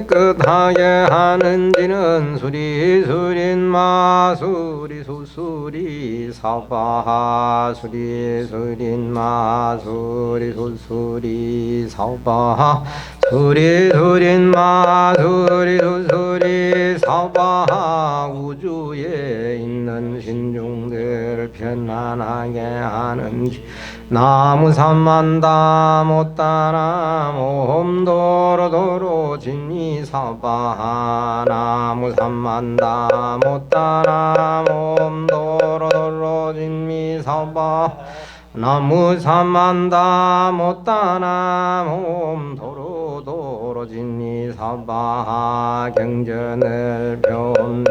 깨끗하게 하는지는 수리 수린 마수리 수수리 사바하 수리 수린 마수리 수수리 사바하 수리 수린 마수리 수수리 사바하 우주에 있는 신중들 편안하게 하는지 나무 삼만다 못다나 옴도로도로 진미사바하 나무 삼만다 못다나 옴도로도로 진미사바하 나무 삼만다 못다나 옴도로도로 진미사바하 경전을 펴온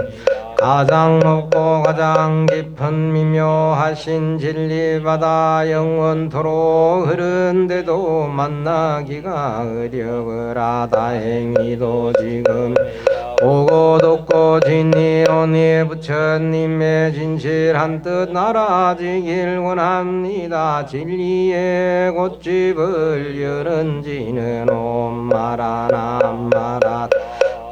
가장 높고 가장 깊은 미묘하신 진리바다 영원토록 흐른데도 만나기가 어려워라. 다행히도 지금 보고 듣고 진리오니 부처님의 진실한 뜻 알아지길 원합니다. 진리의 꽃집을 여는지는 옴마라나마라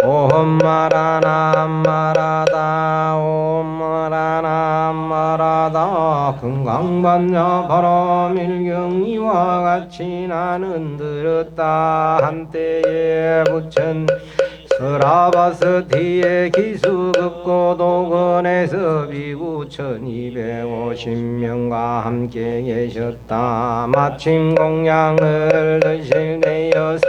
옴마라나마라다 옴마라나마라다 금강반야 바람일경이와 같이 나는 들었다. 한때에 부처님 서라바스티의 기수급고 도건에서 비구 1250명과 함께 계셨다. 마침 공양을 드실 때여서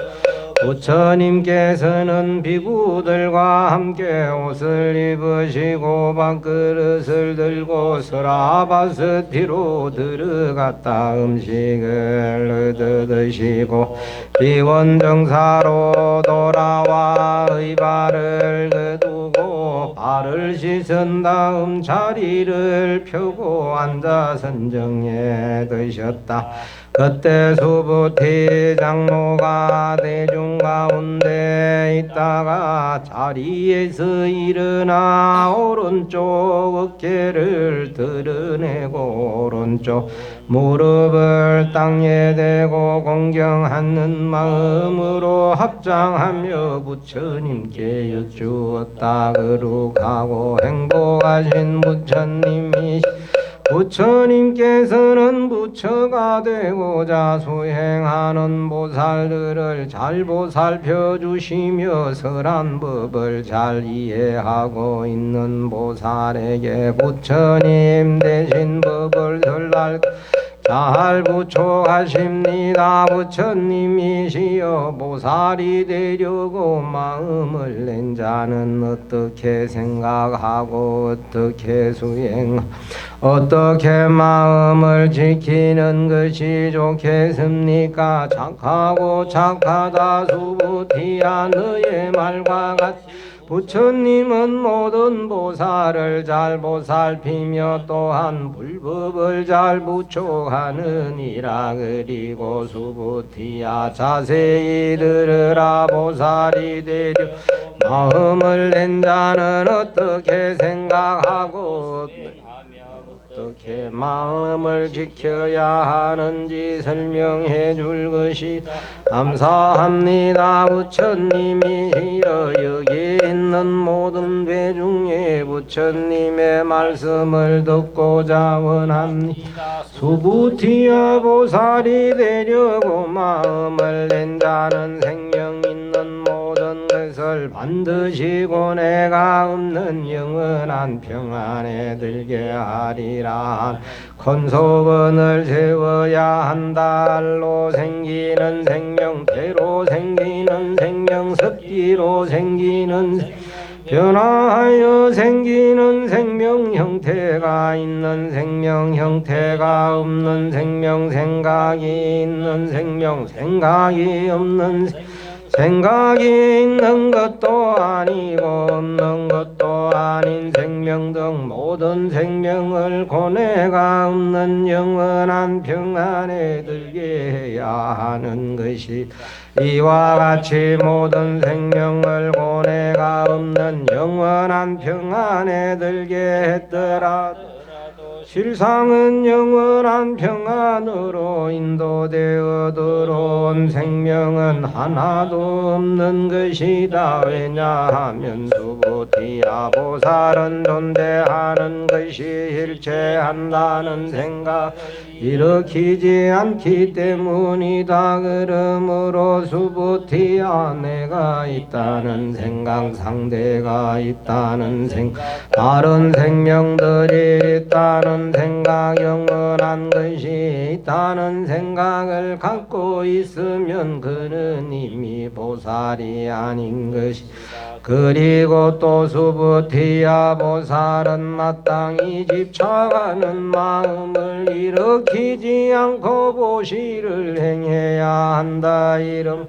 부처님께서는 비구들과 함께 옷을 입으시고 밥그릇을 들고 서라바스티로 들어갔다. 음식을 얻어 드시고 비원정사로 돌아와 의발을 거두고 발을 씻은 다음 자리를 펴고 앉아 선정해 드셨다. 그때 수부티 장로가 대중 가운데 있다가 자리에서 일어나 오른쪽 어깨를 드러내고 오른쪽 무릎을 땅에 대고 공경하는 마음으로 합장하며 부처님께 여쭈었다. 거룩하고 행복하신 부처님이 부처님께서는 부처가 되고자 수행하는 보살들을 잘 보살펴 주시며 설한 법을 잘 이해하고 있는 보살에게 부처님 대신 법을 설날 잘 부촉하십니다. 부처님이시여 보살이 되려고 마음을 낸 자는 어떻게 생각하고 어떻게 어떻게 마음을 지키는 것이 좋겠습니까? 착하고 착하다 수부티야 너의 말과 같이 부처님은 모든 보살을 잘 보살피며 또한 불법을 잘 부촉하느니라. 그리고 수부티야 자세히 들으라. 보살이 되려 마음을 낸 자는 어떻게 생각하고 어떻게 마음을 지켜야 하는지 설명해 줄 것이 감사합니다. 부처님이시여 여기 있는 모든 대중에 부처님의 말씀을 듣고자 원합니다. 수부티여 보살이 되려고 마음을 낸 자는 생명 있는 모든 것을 반드시 고뇌가 없는 영원한 평안에 들게 하리라. 건소건을 세워야 한다. 알로 생기는 생명, 태로 생기는 생명, 습기로 생기는 변화하여 생기는 생명, 형태가 있는 생명, 형태가 없는 생명, 생각이 있는 생명, 생각이 없는 생각이 있는 것도 아니고 없는 것도 아닌 생명 등 모든 생명을 고뇌가 없는 영원한 평안에 들게 해야 하는 것이 이와 같이 모든 생명을 고뇌가 없는 영원한 평안에 들게 했더라도 실상은 영원한 평안으로 인도되어 들어온 생명은 하나도 없는 것이다. 왜냐하면 수부티야 보살은 존재하는 것이 일체한다는 생각 일으키지 않기 때문이다. 그러므로 수부티야 내가 있다는 생각, 상대가 있다는 생각, 다른 생명들이 있다는 생각, 영원한 것이 있다는 생각을 갖고 있으면 그는 이미 보살이 아닌 것이. 그리고 또 수부티야 보살은 마땅히 집착하는 마음을 일으키지 않고 보시를 행해야 한다. 이름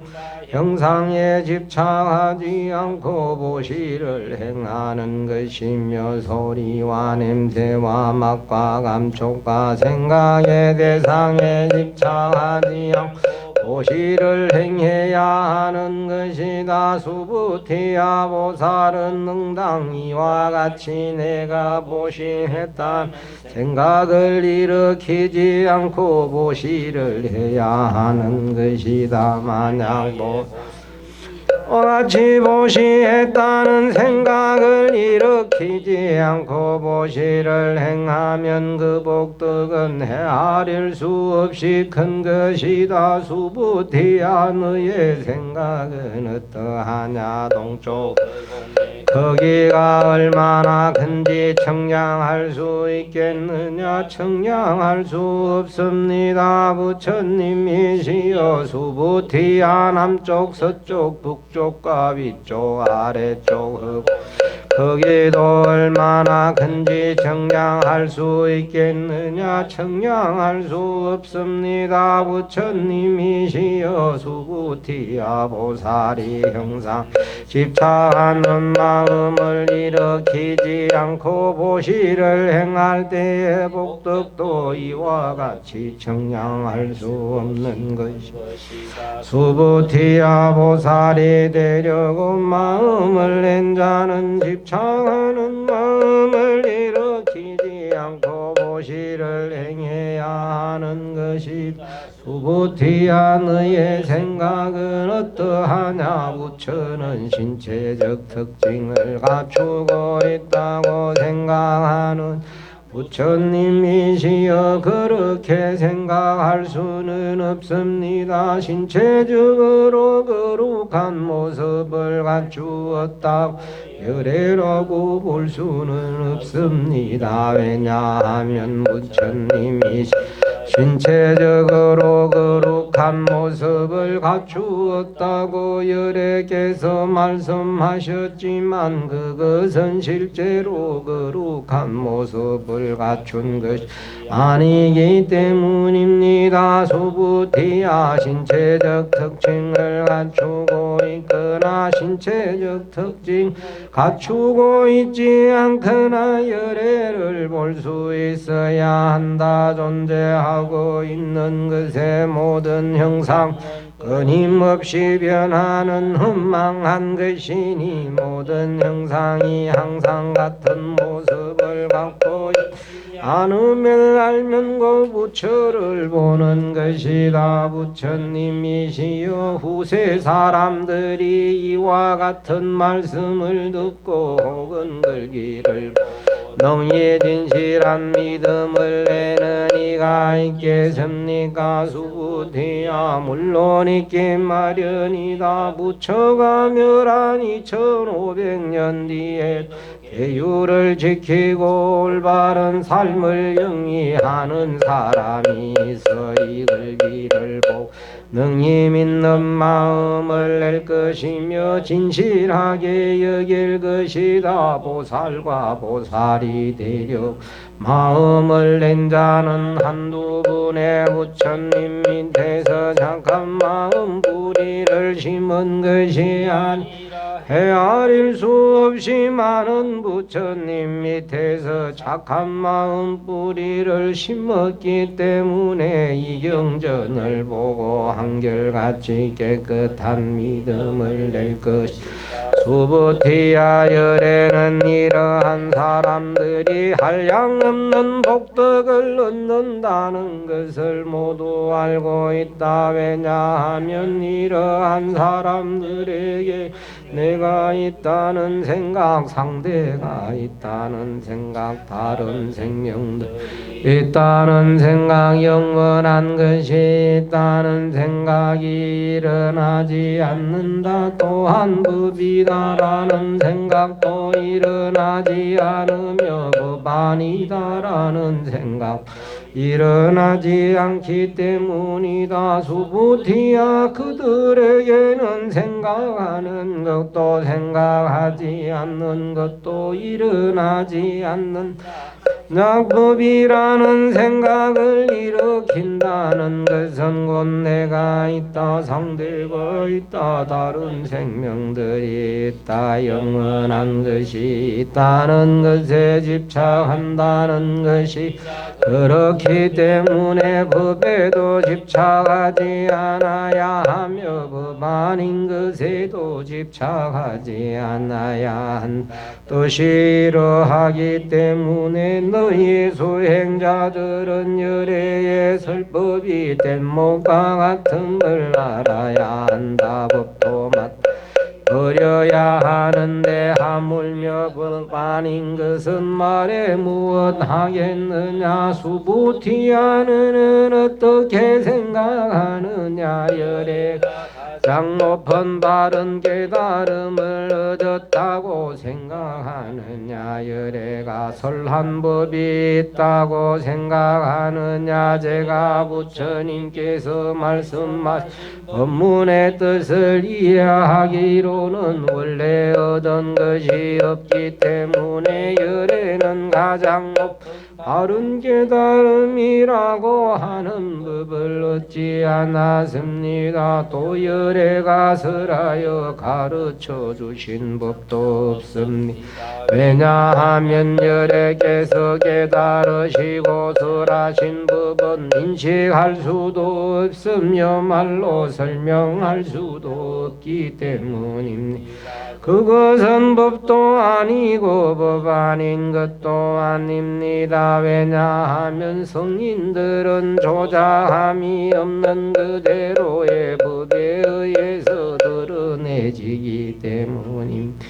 형상에 집착하지 않고 보시를 행하는 것이며 소리와 냄새와 맛과 감촉과 생각의 대상에 집착하지 않고 보시를 행해야 하는 것이다. 수부티야 보살은 응당 이와 같이 내가 보시했단 생각을 일으키지 않고 보시를 해야 하는 것이다. 만약 같이 보시했다는 생각을 일으키지 않고 보시를 행하면 그 복덕은 헤아릴 수 없이 큰 것이다. 수부티야 너의 생각은 어떠하냐. 동쪽 거기가 얼마나 큰지 청량할 수 있겠느냐. 청량할 수 없습니다. 부처님이시여 수부티야 남쪽 서쪽 북쪽과 위쪽 아래쪽 거기도 얼마나 큰지 청량할 수 있겠느냐. 청량할 수 없습니다. 부처님이시여 수부티야 보살이 형상 집착하는 마음을 일으키지 않고 보시를 행할 때의 복덕도 이와 같이 청량할 수 없는 것이다. 수부티야 보살이 되려고 마음을 낸 자는 집착하는 마음을 일으키지 않고 보시를 행해야 하는 것이다. 수부티야 너의 생각은 어떠하냐. 부처는 신체적 특징을 갖추고 있다고 생각하는 부처님이시여 그렇게 생각할 수는 없습니다. 신체적으로 거룩한 모습을 갖추었다고 열애라고 볼 수는 없습니다. 왜냐하면 부처님이 신체적으로 거룩한 모습을 갖추었다고 열애께서 말씀하셨지만 그것은 실제로 거룩한 모습을 갖춘 것이 아니기 때문입니다. 수부티야 신체적 특징을 갖추고 있거나 신체적 특징 갖추고 있지 않거나 열애를 볼 수 있어야 한다. 존재하고 있는 것의 모든 형상 끊임없이 변하는 흠망한 것이니 모든 형상이 항상 같은 모습을 갖고 않으면 알면고 부처를 보는 것이다. 부처님이시여 후세 사람들이 이와 같은 말씀을 듣고 혹은 글귀를 너희의 진실한 믿음을 내는 이가 있겠습니까? 수부티야 물론 있기 마련이다. 부처가 멸한 2500년 뒤에 계율을 지키고 올바른 삶을 영위하는 사람이 있어 이 글귀를 보고 능히 믿는 마음을 낼 것이며 진실하게 여길 것이다. 보살과 보살이 되려 마음을 낸 자는 한두 분의 부처님 밑에서 착한 마음 뿌리를 심은 것이 아니라 헤아릴 수 없이 많은 부처님 밑에서 착한 마음 뿌리를 심었기 때문에 이 경전을 보고 한결같이 깨끗한 믿음을 낼 것이다. 수부티야 열에는 이러한 사람들이 한량없는 복덕을 얻는다는 것을 모두 알고 있다. 왜냐하면 이러한 사람들에게 내가 있다는 생각, 상대가 있다는 생각, 다른 생명들 있다는 생각, 영원한 것이 있다는 생각이 일어나지 않는다. 또한 법이다라는 생각도 일어나지 않으며 법 아니다라는 생각 일어나지 않기 때문이다. 수부티야 그들에게는 생각하는 것도 생각하지 않는 것도 일어나지 않는 낙법이라는 생각을 일으킨다는 것은 곧 내가 있다, 상대가 있다, 다른 생명들이 있다, 영원한 것이 있다는 것에 집착한다는 것이 그렇기 때문에 법에도 집착하지 않아야 하며 법 아닌 것에도 집착하지 않아야 한 뜻이 이러하기 때문에 너희 수행자들은 열애의 설법이 뗏목과 같음을 알아야 한다. 법도 버려야 하는데 하물며 법 아닌 것은 말해 무엇 하겠느냐. 수부티야는 어떻게 생각하느냐. 열애가 가장 높은 바른 깨달음을 얻었다고 생각하느냐. 열애가 설한 법이 있다고 생각하느냐. 제가 부처님께서 말씀하신 법문의 뜻을 이해하기로는 원래 얻은 것이 없기 때문에 열애는 가장 높은 바른 깨달음이라고 하는 법을 얻지 않았습니다. 또 열애가 설하여 가르쳐 주신 법도 없습니다. 왜냐하면 열애께서 깨달으시고 설하신 법은 인식할 수도 없으며 말로 설명할 수도 없기 때문입니다. 그것은 법도 아니고 법 아닌 것도 아닙니다. 왜냐하면 성인들은 조작함이 없는 그대로의 법에 의해서 드러내지기 때문입니다.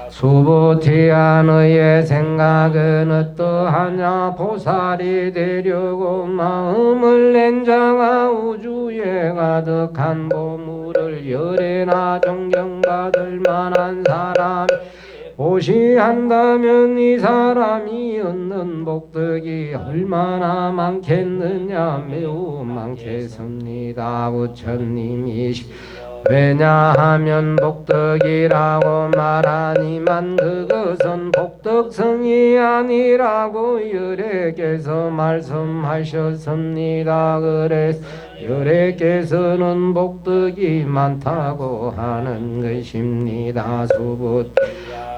수부티야 너의 생각은 어떠하냐. 보살이 되려고 마음을 낸 자가 우주에 가득한 보물을 열애나 존경받을 만한 사람 보시한다면 이 사람이 얻는 복덕이 얼마나 많겠느냐. 매우 많겠습니다. 부처님이시 왜냐하면 복덕이라고 말하니만 그것은 복덕성이 아니라고 열애께서 말씀하셨습니다. 그래서 열애께서는 복덕이 많다고 하는 것입니다. 수부티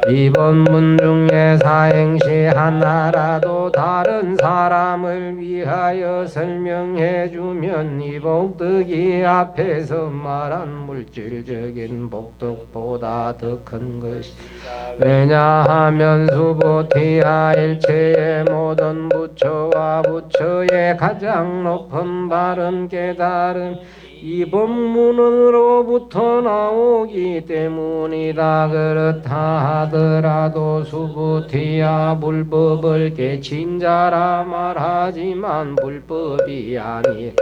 이번 문 중에 사행시 하나라도 다른 사람을 위하여 설명해 주면 이 복덕이 앞에서 말한 물질적인 복덕보다 더 큰 것이 왜냐하면 수부티야 일체의 모든 부처와 부처의 가장 높은 바른 깨달음 이 법문으로부터 나오기 때문이다. 그렇다 하더라도 수부티야 불법을 깨친 자라 말하지만 불법이 아니라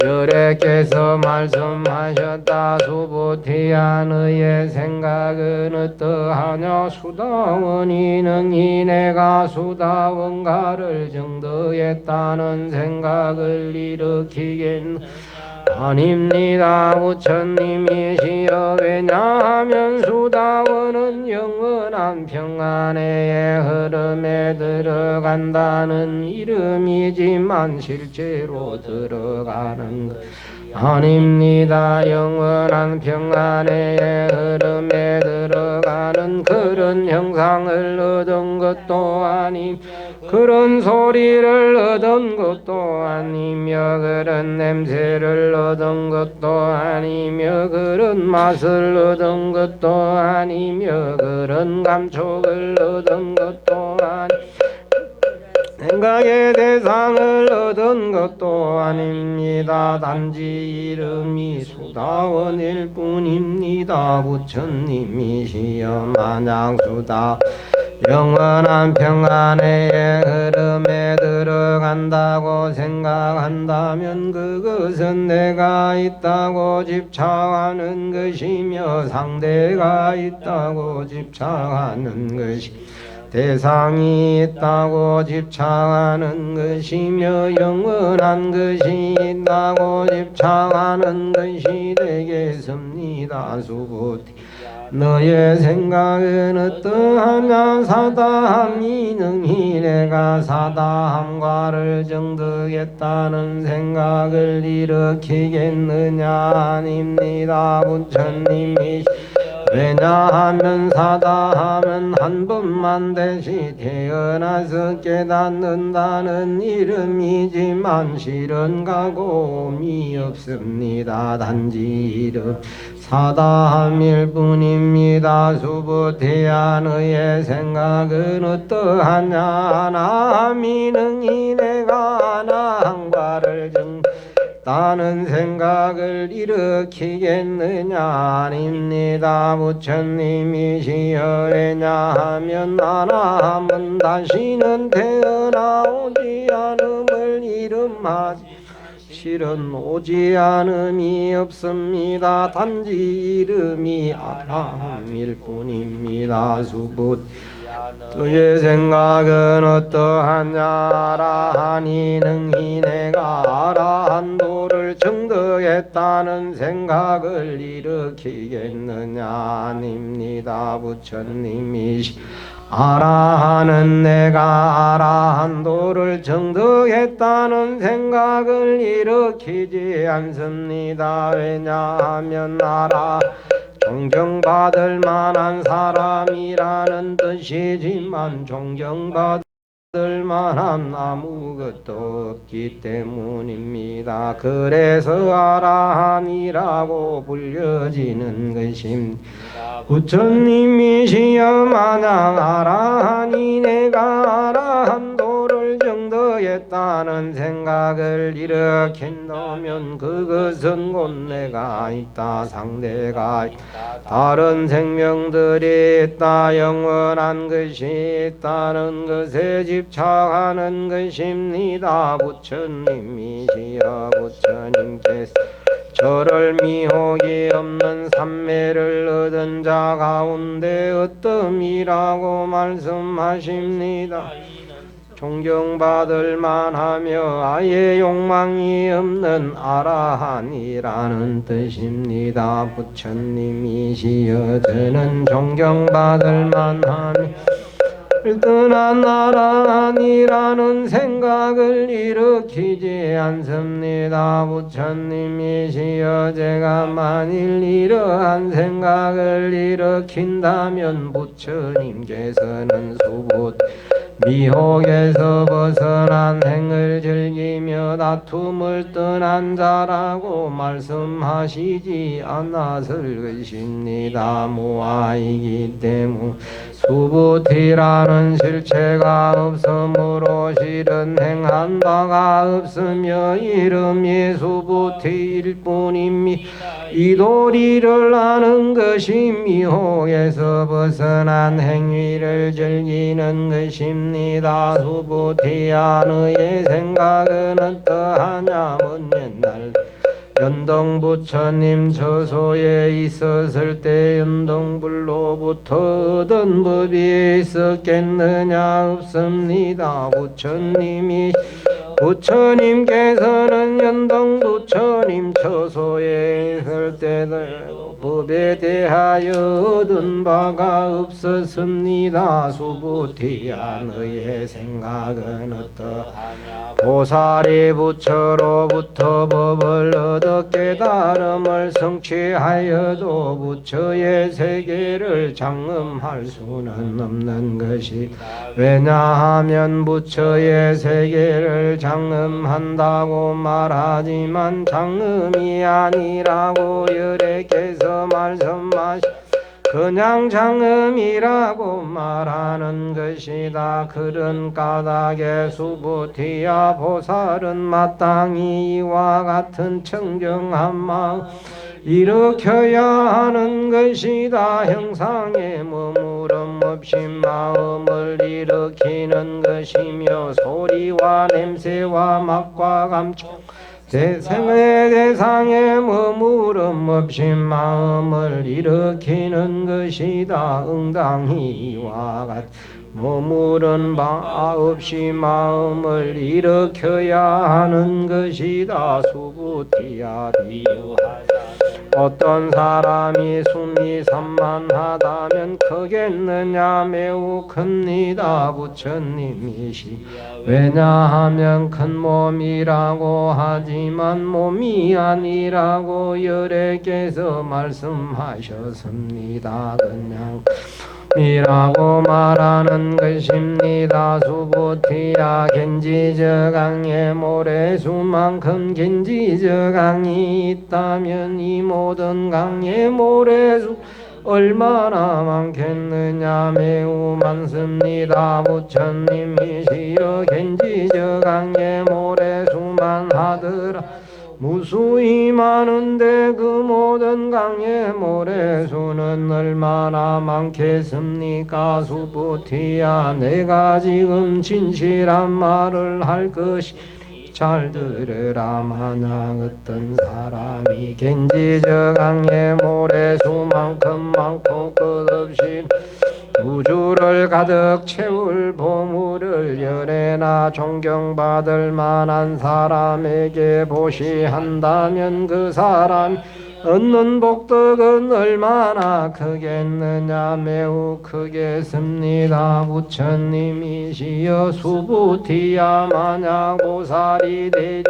열애께서 말씀하셨다. 수부티야 너의 생각은 어떠하냐. 수다원이 능히 내가 수다원가를 정도했다는 생각을 일으키겠나. 아닙니다. 부처님이시여 왜냐하면 수다원은 영원한 평안의 흐름에 들어간다는 이름이지만 실제로 들어가는 것 아닙니다. 영원한 평안의 흐름에 들어가는 그런 형상을 얻은 것도 아님, 그런 소리를 얻은 것도 아니며, 그런 냄새를 얻은 것도 아니며, 그런 맛을 얻은 것도 아니며, 그런 감촉을 얻은 것도 아니며, 생각의 대상을 얻은 것도 아닙니다. 단지 이름이 수다원일 뿐입니다. 부처님이시여 만약수다. 영원한 평안의 흐름에 들어간다고 생각한다면 그것은 내가 있다고 집착하는 것이며, 상대가 있다고 집착하는 것이, 대상이 있다고 집착하는 것이며, 영원한 것이 있다고 집착하는 것이 되겠습니다. 수부티. 너의 생각은 어떠하냐? 사다함이 능히 내가 사다함과를 정득했다는 생각을 일으키겠느냐? 아닙니다. 부처님이 왜냐하면 사다함은 한 번만 다시 태어나서 깨닫는다는 이름이지만 실은 가고음이 없습니다. 단지 이름 사다함일 뿐입니다. 수부태야 너의 생각은 어떠하냐? 나함이 능히 내가 하나함과를 다는 생각을 일으키겠느냐? 아닙니다. 부처님이시여 왜냐하면 하나함은 다시는 태어나오지 않음을 이름하지, 실은 오지 않음이 없습니다. 단지 이름이 아라함일 뿐입니다. 수부 너의 생각은 어떠하냐? 아라하니 능히 내가 아라한도를 정득했다는 생각을 일으키겠느냐? 아닙니다. 부처님이시 아라하는 내가 아라한도를 정득했다는 생각을 일으키지 않습니다. 왜냐하면 아라 존경받을 만한 사람이라는 뜻이지만 존경받을 만한 아무것도 없기 때문입니다. 그래서 아라한이라고 불려지는 것입니다. 부처님이시여 만약 아라한이 내가 아라한도를 정득했다는 생각을 일으킨다면 그것은 곧 내가 있다, 상대가 있다, 다른 생명들이 있다, 영원한 것이 있다는 것에 집착하는 것입니다. 부처님이시여 부처님께서 저를 미혹이 없는 삼매를 얻은 자 가운데 어떠미라고 말씀하십니다. 존경받을 만하며 아예 욕망이 없는 아라한이라는 뜻입니다. 부처님이시여 저는 존경받을 만하며 떠난 아라한이라는 생각을 일으키지 않습니다. 부처님이시여 제가 만일 이러한 생각을 일으킨다면 부처님께서는 수부 미혹에서 벗어난 행을 즐기며 다툼을 떠난 자라고 말씀하시지 않았을 것입니다. 무아이기 때문에 수부티라는 실체가 없으므로 실은 행한 바가 없으며 이름이 수부티일 뿐입니다. 이 도리를 아는 것이 미혹에서 벗어난 행위를 즐기는 것입니다. 수부티야 너의 생각은 어떠하냐? 먼 옛날 연동부처님 처소에 있었을 때 연동불로부터 얻은 법이 있었겠느냐? 없습니다. 부처님께서는 연동부처님 처소에 있을 때도 법에 대하여 얻은 바가 없었습니다. 수부티야 너의 생각은 어떠하냐. 보살이 부처로부터 법을 얻어 깨달음을 성취하여도 부처의 세계를 장엄할 수는 없는 것이, 왜냐하면 부처의 세계를 장엄한다고 말하지만 장엄이 아니라고 열애께서 말씀하시, 그냥 장엄이라고 말하는 것이다. 그런 까닭에 수부티야 보살은 마땅히 이와 같은 청정한 마음 일으켜야 하는 것이다. 형상에 머무름 없이 마음을 일으키는 것이며, 소리와 냄새와 맛과 감촉 세상의 대상에 머무름 없이 마음을 일으키는 것이다. 응당히 이와 같이 머무른 바 없이 마음을 일으켜야 하는 것이다. 수부티야 비유하자. 어떤 사람이 숨이 산만하다면 크겠느냐. 매우 큽니다. 부처님이시. 왜냐하면 큰 몸이라고 하지만 몸이 아니라고 열애께서 말씀하셨습니다. 그냥 이라고 말하는 것입니다. 수부티야 겐지저강의 모래수만큼 겐지저강이 있다면 이 모든 강의 모래수 얼마나 많겠느냐. 매우 많습니다. 부처님이시여 겐지저강의 모래수만 하더라 무수히 많은데 그 모든 강의 모래수는 얼마나 많겠습니까. 수부티야 내가 지금 진실한 말을 할 것이 잘 들으라. 만약 어떤 사람이 겐지저강의 모래수만큼 많고 끝없이 우주를 가득 채울 보물을 열애나 존경받을 만한 사람에게 보시한다면 그 사람 얻는 복덕은 얼마나 크겠느냐. 매우 크겠습니다. 부처님이시여 수부티야 만약 보살이 되지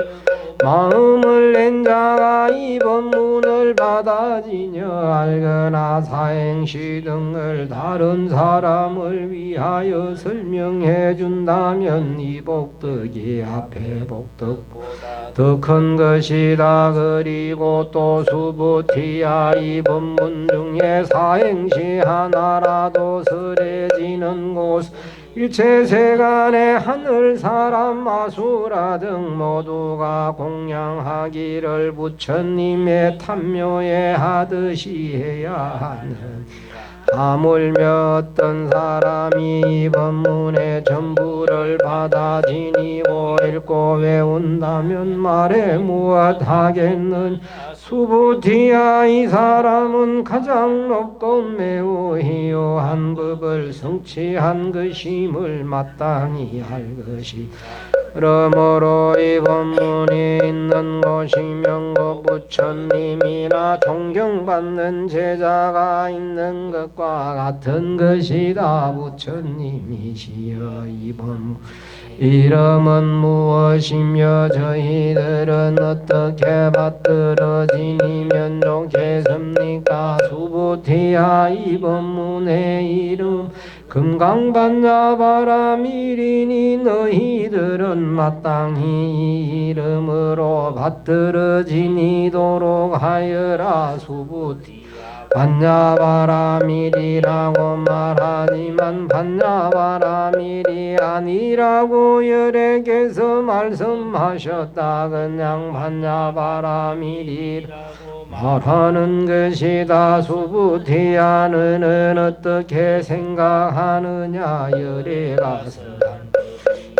마음을 낸 자가 이 법문을 받아지녀 알거나 사행시 등을 다른 사람을 위하여 설명해 준다면 이 복덕이 앞에 복덕보다 더 큰 것이다. 그리고 또 수부티야 이 법문 중에 사행시 하나라도 설해지는 곳 일체 세간의 하늘 사람 마수라 등 모두가 공양하기를 부처님의 탐묘에 하듯이 해야 하는. 하물며 어떤 사람이 이 법문의 전부를 받아지니고 읽고 외운다면 말해 무엇하겠느냐. 수부티야 이 사람은 가장 높고 매우 희요한 법을 성취한 것임을 마땅히 할 것이, 그러므로 이 법문이 있는 곳이 명고 부처님이나 존경받는 제자가 있는 것과 같은 것이다. 부처님이시여 이 법문 이름은 무엇이며 저희들은 어떻게 받들어지니 면족했습니까. 수부티야 이 법문의 이름 금강반야바라밀이니 너희들은 마땅히 이 이름으로 받들어지니도록 하여라. 수부티 반야바라밀이라고 말하지만 반야바라밀이 아니라고 열애께서 말씀하셨다. 그냥 반야바라밀이라고 말하는 것이다. 수부티야 너는 어떻게 생각하느냐. 열애가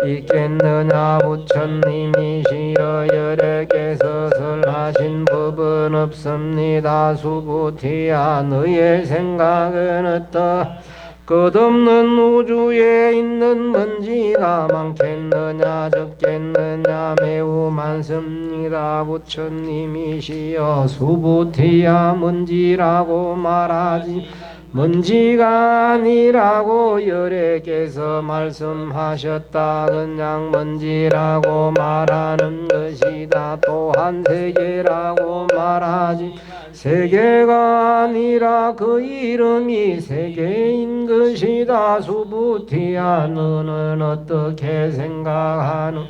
있겠느냐. 부처님이시여 열애께서 설하신 법은 없습니다. 수부티야 너의 생각은 어떠 끝없는 우주에 있는 먼지가 많겠느냐 적겠느냐 매우 많습니다. 부처님이시여 수부티야 먼지라고 말하지 먼지가 아니라고 열애께서 말씀하셨다. 그냥 먼지라고 말하는 것이다. 또한 세계라고 말하지 세계가 아니라 그 이름이 세계인 것이다. 수부티야 너는 어떻게 생각하느냐.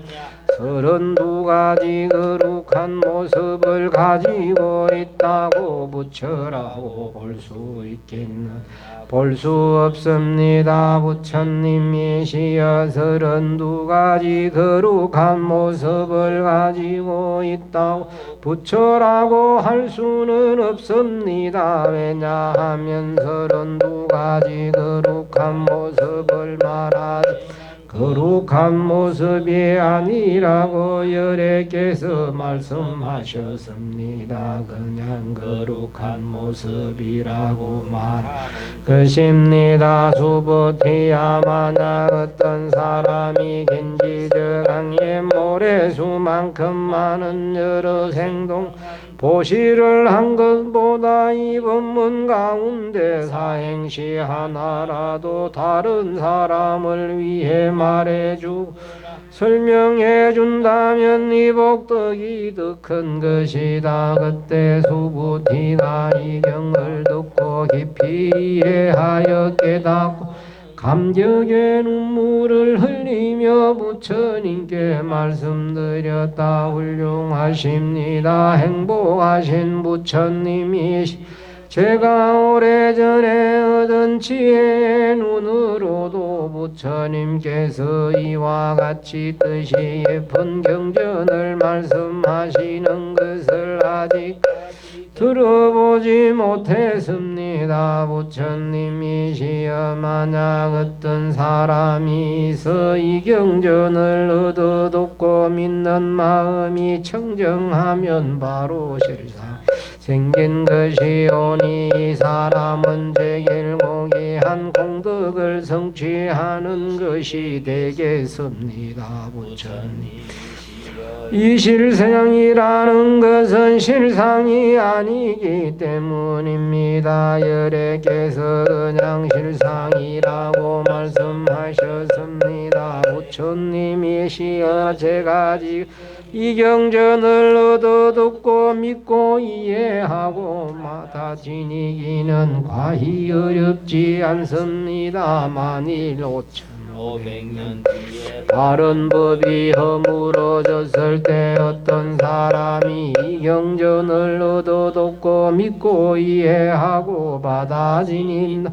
32가지 거룩한 모습을 가지고 있다고 부처라고 볼 수 있겠나. 볼 수 없습니다. 부처님이시여 32가지 거룩한 모습을 가지고 있다고 부처라고 할 수는 없습니다. 왜냐하면 32가지 거룩한 모습을 말하지 거룩한 모습이 아니라고 열애께서 말씀하셨습니다. 그냥 거룩한 모습이라고 말할 것입니다. 수부티야 만약 어떤 사람이 긴지저강의 모래수만큼 많은 여러 행동 보시를 한 것보다 이 법문 가운데 사행시 하나라도 다른 사람을 위해 말해주고 설명해준다면 이 복덕이 더 큰 것이다. 그때 수부티가 이 경을 듣고 깊이 이해하여 깨닫고 감격의 눈물을 흘리며 부처님께 말씀드렸다. 훌륭하십니다. 행복하신 부처님이시 제가 오래전에 얻은 지혜의 눈으로도 부처님께서 이와 같이 뜻이 예쁜 경전을 말씀하시는 것을 아직 들어보지 못했습니다. 부처님이시여 만약 어떤 사람이 있어 이 경전을 얻어 듣고 믿는 마음이 청정하면 바로 실상 생긴 것이오니 이 사람은 제길고기한 공덕을 성취하는 것이 되겠습니다. 부처님 이 실상이라는 것은 실상이 아니기 때문입니다. 열애께서 그냥 실상이라고 말씀하셨습니다. 부처님이시여 제가 지금 이 경전을 얻어 듣고 믿고 이해하고 다 지니기는 과히 어렵지 않습니다. 만일 500년 뒤에 바른 법이 허물어졌을 때 어떤 사람이 이 경전을 얻어 듣고 믿고 이해하고 받아지니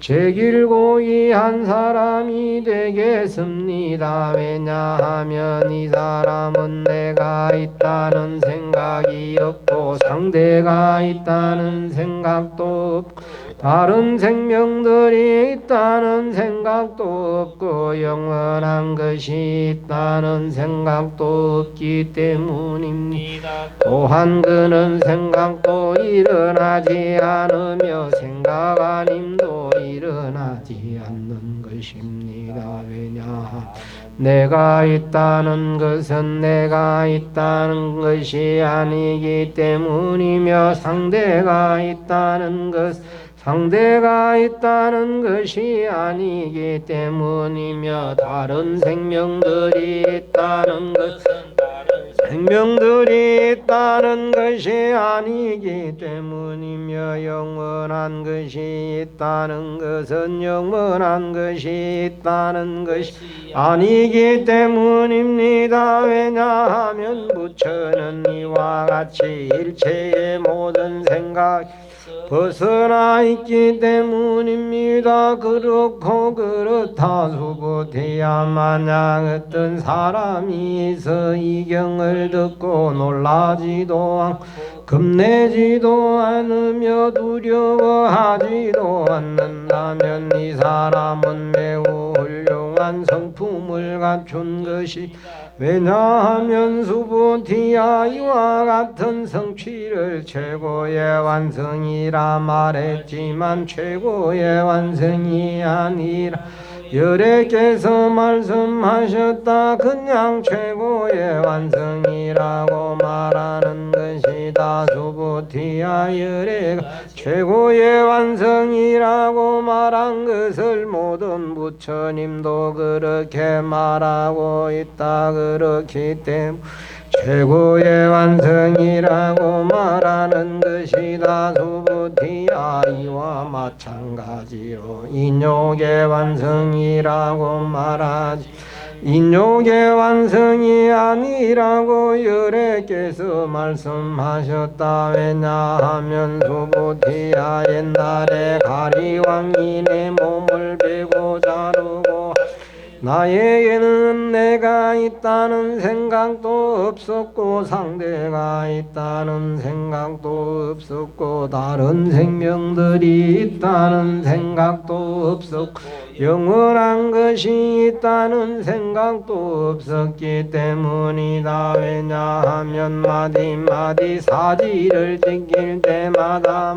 제길고이한 사람이 되겠습니다. 왜냐하면 이 사람은 내가 있다는 생각이 없고 상대가 있다는 생각도 없고 다른 생명들이 있다는 생각도 없고 영원한 것이 있다는 생각도 없기 때문입니다. 또한 그는 생각도 일어나지 않으며 생각 아님도 일어나지 않는 것입니다. 왜냐? 내가 있다는 것은 내가 있다는 것이 아니기 때문이며 상대가 있다는 것 상대가 있다는 것이 아니기 때문이며 다른 생명들이 있다는 것은 생명들이 있다는 것이 아니기 때문이며 영원한 것이 있다는 것은 영원한 것이 있다는 것이 아니기 때문입니다. 왜냐하면 부처는 이와 같이 일체의 모든 생각 벗어나 있기 때문입니다. 그렇고 그렇다. 수부티야 만약 어떤 사람이 있어 이 경을 듣고 놀라지도 않고 겁내지도 않으며 두려워하지도 않는다면 이 사람은 매우 훌륭한 성품을 갖춘 것이 왜냐하면 수보티야 이와 같은 성취를 최고의 완성이라 말했지만 최고의 완성이 아니라 열애께서 말씀하셨다. 그냥 최고의 완성이라고 말하는 것이다. 수보티야 열애가 최고의 완성이라고 말한 것을 모든 부처님도 그렇게 말하고 있다. 그렇기 때문에 최고의 완성이라고 말하는 것이다. 수보티야 이와 마찬가지로 인욕의 완성이라고 말하지 인욕의 완성이 아니라고 열애께서 말씀하셨다. 왜냐하면 수보티야 옛날에 가리왕이 내 몸을 베고 자르고 나에게는 내가 있다는 생각도 없었고 상대가 있다는 생각도 없었고 다른 생명들이 있다는 생각도 없었고 영원한 것이 있다는 생각도 없었기 때문이다. 왜냐하면 마디마디 사지를 지킬 때마다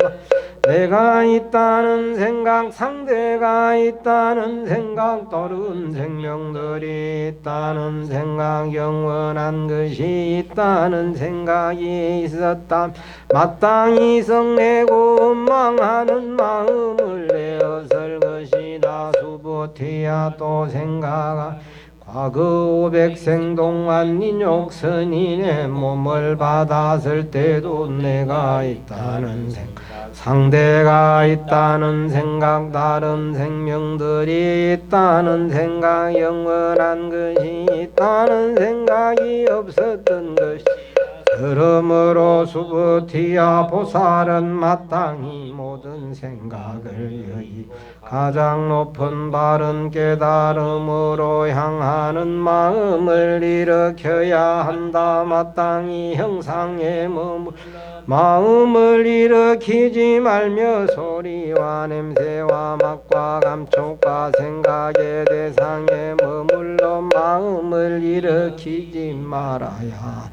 내가 있다는 생각, 상대가 있다는 생각, 다른 생명들이 있다는 생각, 영원한 것이 있다는 생각이 있었다. 마땅히 성내고 원망하는 마음을 내었을 것이다. 수보티야 또 생각하 과거 500생 동안 인욕선인의 몸을 받았을 때도 내가 있다는 생각, 상대가 있다는 생각, 다른 생명들이 있다는 생각, 영원한 것이 있다는 생각이 없었던 것이 그러므로 수보티야 보살은 마땅히 모든 생각을 여의 가장 높은 바른 깨달음으로 향하는 마음을 일으켜야 한다. 마땅히 형상에 마음을 일으키지 말며 소리와 냄새와 맛과 감촉과 생각의 대상에 머물러 마음을 일으키지 말아야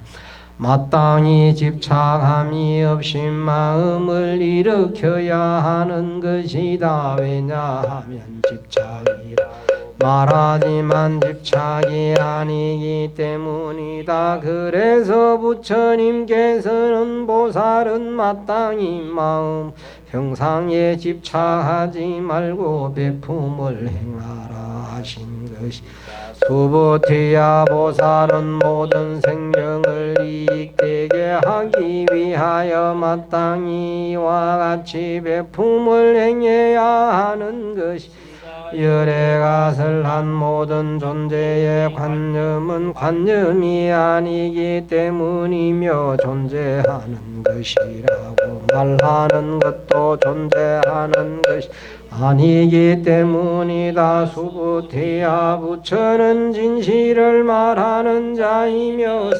마땅히 집착함이 없이 마음을 일으켜야 하는 것이다. 왜냐하면 집착이라 말하지만 집착이 아니기 때문이다. 그래서 부처님께서는 보살은 마땅히 마음 형상에 집착하지 말고 배품을 행하라 하신 것이 수보티야 보살은 모든 생명을 이익되게 하기 위하여 마땅히 이와 같이 배품을 행해야 하는 것이 열애가 설한 모든 존재의 관념은 관념이 아니기 때문이며 존재하는 것이라고 말하는 것도 존재하는 것이 아니기 때문이다. 수보티야 부처는 진실을 말하는 자이며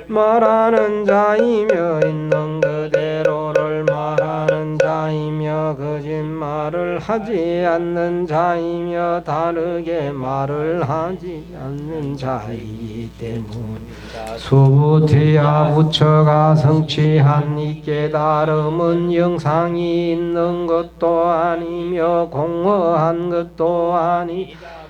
말하는 자이며 있는 그대로를 말하는 자이며 거짓말을 하지 않는 자이며 다르게 말을 하지 않는 자이기 때문이다. 수보티야 부처가 성취한 이 깨달음은 영상이 있는 것도 아니며 공허한 것도 아니다.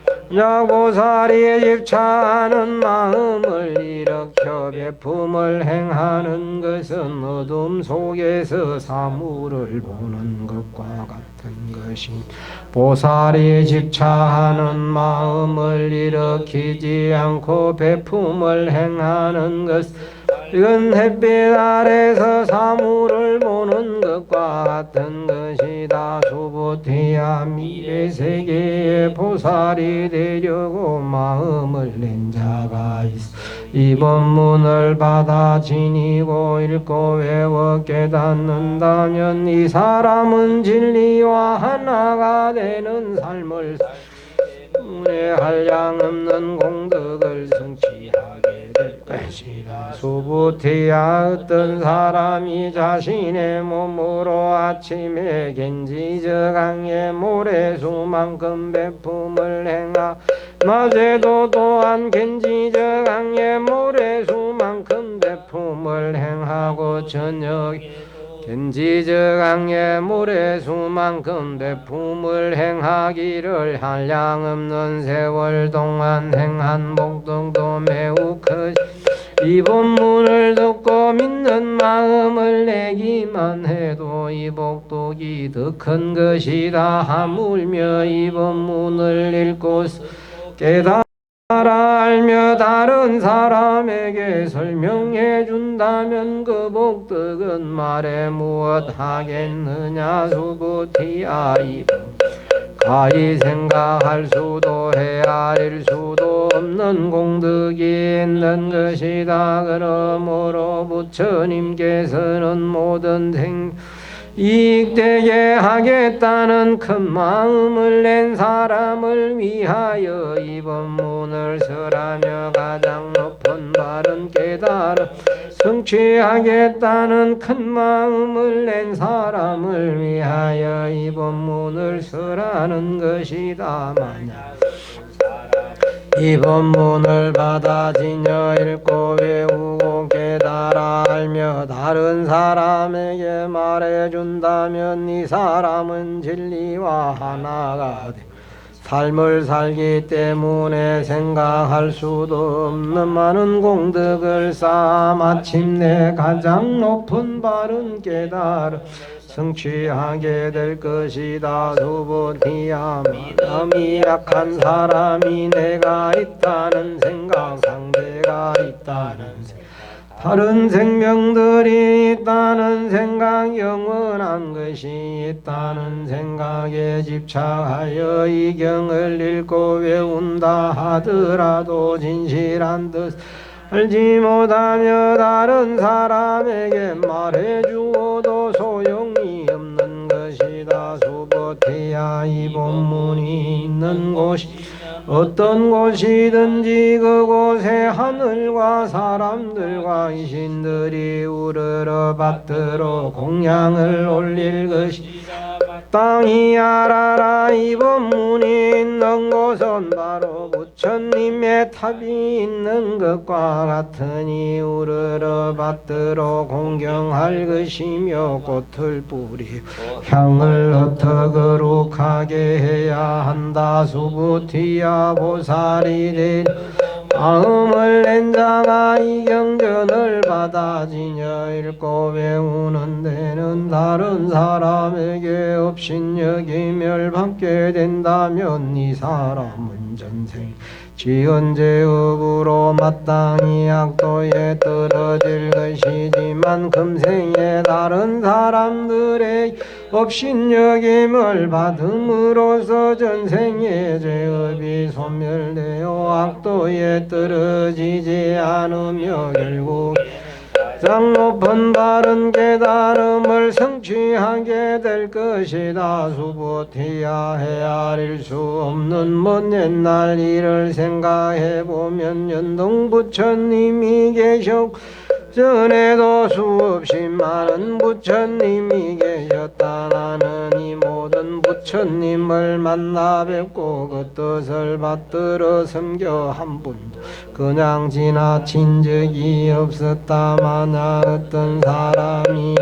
보살이 집착하는 마음을 일으켜 배품을 행하는 것은 어둠 속에서 사물을 보는 것과 같은 것이 보살이 집착하는 마음을 일으키지 않고 배품을 행하는 것 이건 햇빛 아래서 사물을 보는 것과 같은 것이다. 수보티야 미래 세계에 보살이 되려고 마음을 낸 자가 있어 이 법문을 받아 지니고 읽고 외워 깨닫는다면 이 사람은 진리와 하나가 되는 삶을 운에 한량없는 공덕을 성취하게 될 것이다. 수부티야 어떤 사람이 자신의 몸으로 아침에 겐지저강의 모래수만큼 배품을 행하 낮에도 또한 겐지저강의 모래수만큼 배품을 행하고 저녁 겐지저강의 모래수만큼 배품을 행하기를 한량없는 세월 동안 행한 복덕도 매우 크지. 이 본문을 듣고 믿는 마음을 내기만 해도 이 복덕이 더 큰 것이다 하물며 이 본문을 읽고 깨달아 알며 다른 사람에게 설명해 준다면 그 복덕은 말해 무엇 하겠느냐. 수부티야 가히 생각할 수도 헤아릴 수도 없는 공덕이 있는 것이다. 그러므로 부처님께서는 모든 이익되게 하겠다는 큰 마음을 낸 사람을 위하여 이 법문을 설하며 가장 높은 바른 깨달음 성취하겠다는 큰 마음을 낸 사람을 위하여 이 법문을 설하는 것이다. 만약 이 법문을 받아지녀 읽고 외우고 깨달아 알며 다른 사람에게 말해준다면 이 사람은 진리와 하나가 돼 삶을 살기 때문에 생각할 수도 없는 많은 공덕을 쌓아 마침내 가장 높은 바른 깨달음 성취하게 될 것이다. 수부티야 마음이 약한 사람이 내가 있다는 생각, 상대가 있다는 생각, 다른 생명들이 있다는 생각, 영원한 것이 있다는 생각에 집착하여 이 경을 읽고 외운다 하더라도 진실한 뜻 알지 못하며 다른 사람에게 말해주어도 소용이 없는 것이다. 수부티야 이 본문이 있는 곳이 어떤 곳이든지 그곳에 하늘과 사람들과 귀신들이 우르르 받들어 공양을 올릴 것이다. 땅이 알아라. 이 법문이 있는 곳은 바로 부처님의 탑이 있는 것과 같으니 우르르 받들어 공경할 것이며 꽃을 뿌리 향을 흩어 거룩하게 해야 한다. 수부티야 보살이 된 마음을 낸 자가 이 경전을 받아지녀 읽고 외우는 데는 다른 사람에게 업신여김을 받게 된다면 이 사람은 전생 지은 죄업으로 마땅히 악도에 떨어질 것이지만 금생에 다른 사람들의 업신여김을 받음으로써 전생의 죄업이 소멸되어 악도에 떨어지지 않으며 결국 가장 높은 바른 깨달음을 성취하게 될 것이다. 수부티야 헤아릴 수 없는 먼 옛날 일을 생각해보면 연동 부처님이 계셨고 전에도 수없이 많은 부처님이 계셨다. 나는 이 모든 부처님을 만나 뵙고 그 뜻을 받들어 섬겨 한 분도 그냥 지나친 적이 없었다. 만약 어떤 사람이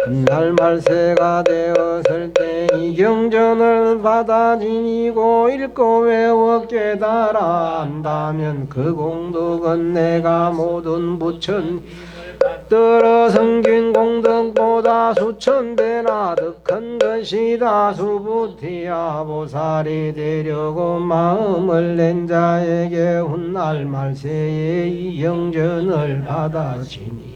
훗날 말세가 되었을 때 이 경전을 받아 지니고 읽고 외워 깨달아 안다면 그 공덕은 내가 모든 부처님 들어 성긴 공덕보다 수천 배나 더 큰 것이다. 수부티야 보살이 되려고 마음을 낸 자에게 훗날 말세에 이 경전을 받아지니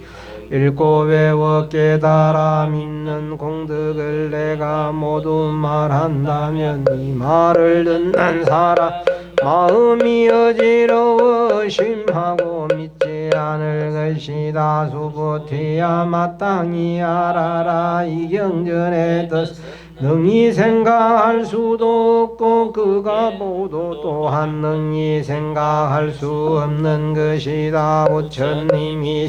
읽고 외워 깨달아 믿는 공덕을 내가 모두 말한다면 이 말을 듣는 사람 마음이 어지러워 심하고 믿지 않을 것이다. 수부티야 마땅히 알아라. 이 경전의 뜻 능히 생각할 수도 없고 그가 모두 또한 능히 생각할 수 없는 것이다. 부처님이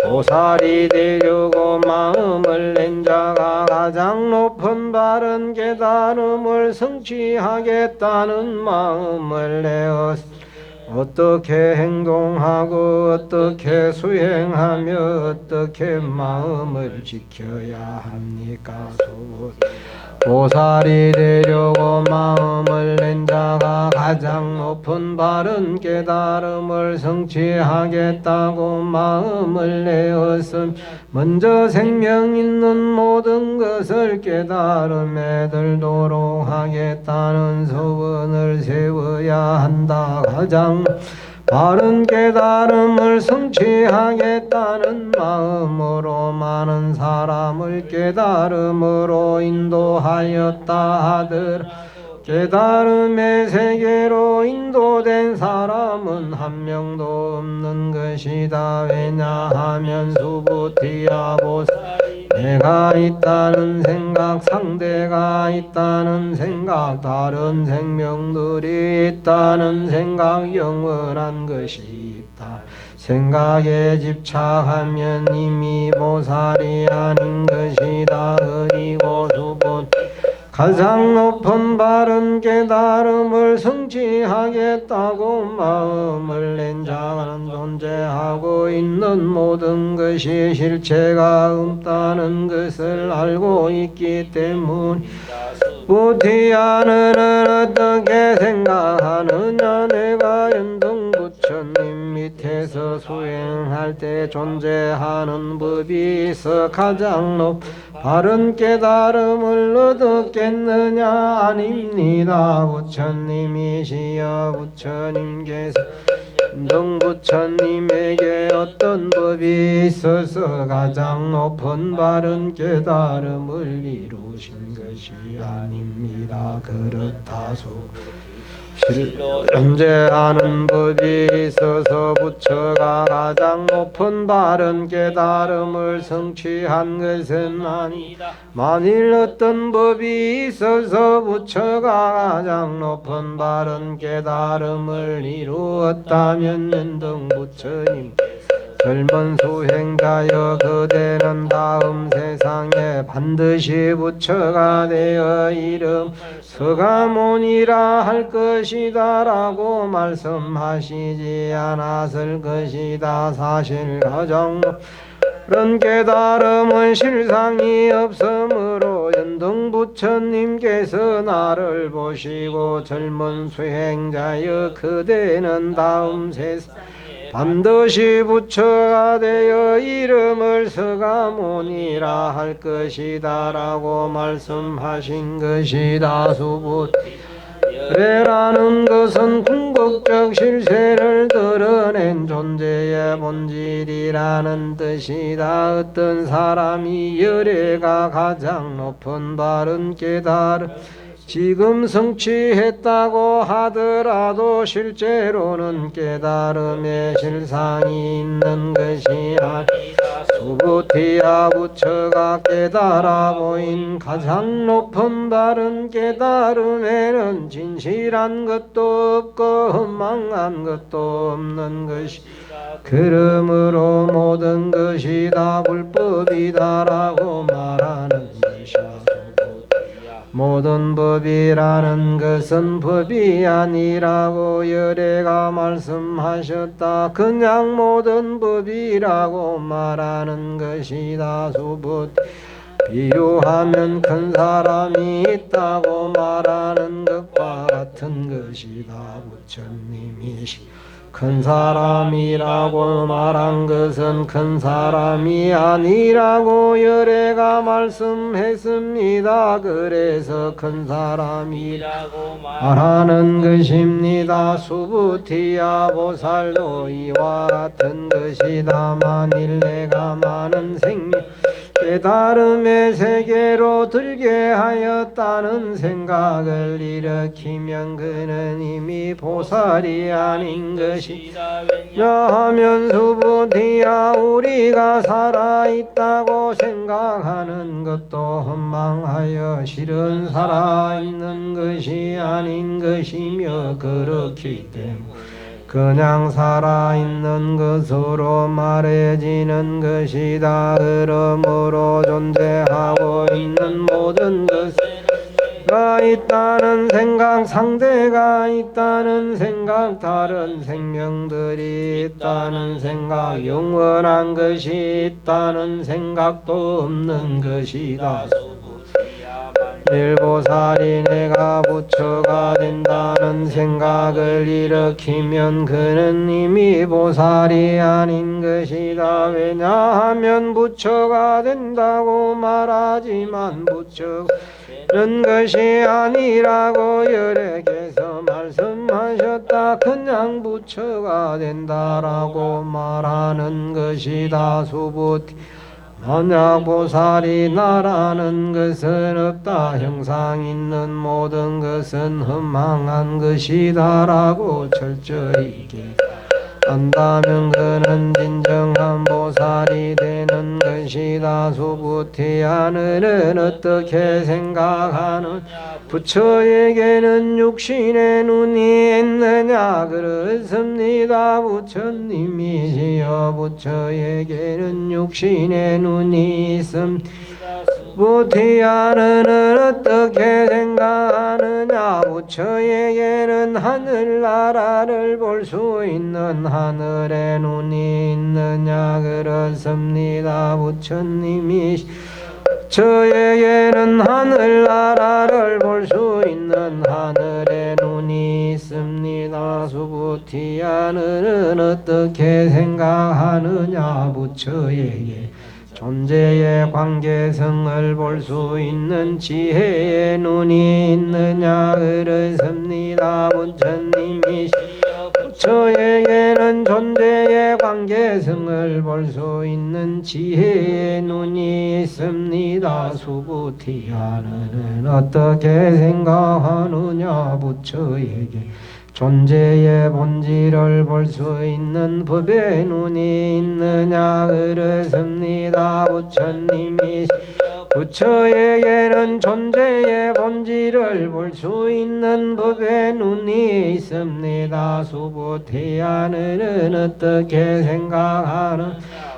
보살이 되려고 마음을 낸 자가 가장 높은 바른 깨달음을 성취하겠다는 마음을 내어 어떻게 행동하고 어떻게 수행하며 어떻게 마음을 지켜야 합니까? 보살이 되려고 마음을 낸 자가 가장 높은 바른 깨달음을 성취하겠다고 마음을 내었음 먼저 생명 있는 모든 것을 깨달음에 들도록 하겠다는 소원을 세워야 한다. 가장 바른 깨달음을 성취하겠다는 마음으로 많은 사람을 깨달음으로 인도하였다 하더라. 깨달음의 세계로 인도된 사람은 한 명도 없는 것이다. 왜냐하면 수부티야 보살이 내가 있다는 생각, 상대가 있다는 생각, 다른 생명들이 있다는 생각, 영원한 것이 있다. 생각에 집착하면 이미 보살이 아닌 것이다. 그리고 수부티 가장 높은 바른 깨달음을 성취하겠다고 마음을 낸 자는 존재하고 있는 모든 것이 실체가 없다는 것을 알고 있기 때문이다. 부티야는 어떻게 생각하느냐? 내가 연등부처님 밑에서 수행할 때 존재하는 법이 있어 가장 높은 바른 깨달음을 얻었겠느냐? 아닙니다. 부처님이시여 부처님께서 연등부처님에게 어떤 법이 있어서 가장 높은 바른 깨달음을 이루신 것이 아닙니다. 그렇다소 존재하는 법이 있어서 부처가 가장 높은 바른 깨달음을 성취한 것은 아니다. 만일 어떤 법이 있어서 부처가 가장 높은 바른 깨달음을 이루었다면 연등부처님 젊은 수행자여 그대는 다음 세상에 반드시 부처가 되어 이름 서가모니라 할 것이다 라고 말씀하시지 않았을 것이다. 사실 가장 그런 깨달음은 실상이 없으므로 연등부처님께서 나를 보시고 젊은 수행자여 그대는 다음 세상 반드시 부처가 되어 이름을 서가모니라 할 것이다 라고 말씀하신 것이다. 수부티라는 것은 궁극적 실체를 드러낸 존재의 본질이라는 뜻이다. 어떤 사람이 열애가 가장 높은 바른 깨달음 지금 성취했다고 하더라도 실제로는 깨달음의 실상이 있는 것이 아니다. 수부티야 부처가 깨달아 보인 가장 높은 바른 깨달음에는 진실한 것도 없고 험망한 것도 없는 것이 그러므로 모든 것이 다 불법이다라고 말하는 것이야. 모든 법이라는 것은 법이 아니라고 열애가 말씀하셨다. 그냥 모든 법이라고 말하는 것이다. 수부티 비유하면 큰 사람이 있다고 말하는 것과 같은 것이다. 부처님이시 큰 사람이라고 말한 것은 큰 사람이 아니라고 열애가 말씀했습니다. 그래서 큰 사람이라고 말하는 것입니다. 수부티야 보살도 이와 같은 것이다. 만일 내가 많은 생명 깨달음의 세계로 들게 하였다는 생각을 일으키면 그는 이미 보살이 아닌 것이다. 왜냐하면 수부티야 우리가 살아있다고 생각하는 것도 헛망하여 실은 살아있는 것이 아닌 것이며 그렇기 때문에 그냥 살아있는 것으로 말해지는 것이다. 그러므로 존재하고 있는 모든 것가 있다는 생각, 상대가 있다는 생각, 다른 생명들이 있다는 생각, 영원한 것이 있다는 생각도 없는 것이다. 일보살이 내가 부처가 된다는 생각을 일으키면 그는 이미 보살이 아닌 것이다. 왜냐하면 부처가 된다고 말하지만 부처는 것이 아니라고 여래께서 말씀하셨다. 그냥 부처가 된다라고 말하는 것이다. 수부티 만약 보살이 나라는 것은 없다. 형상 있는 모든 것은 흠망한 것이다라고 철저히 안다면 그는 진정한 보살이 되는 것이다. 수부티야 너는 어떻게 생각하는 부처에게는 육신의 눈이 있느냐 그렇습니다. 부처님이시여 부처에게는 육신의 눈이 있습니다. 부티야 너는 어떻게 생각하느냐 부처에게는 하늘나라를 볼 수 있는 하늘의 눈이 있느냐 그렇습니다. 부처님이 저에게는 하늘나라를 볼 수 있는 하늘의 눈이 있습니다. 수부티야 너는 어떻게 생각하느냐 부처에게 존재의 관계성을 볼 수 있는 지혜의 눈이 있느냐 그렇습니다. 부처님이 부처에게는 존재의 관계성을 볼 수 있는 지혜의 눈이 있습니다. 수부티야 너는 어떻게 생각하느냐 부처에게 존재의 본질을 볼 수 있는 법의 눈이 있느냐 그렇습니다. 부처님이 부처에게는 존재의 본질을 볼 수 있는 법의 눈이 있습니다. 수부티야 너는 어떻게 생각하는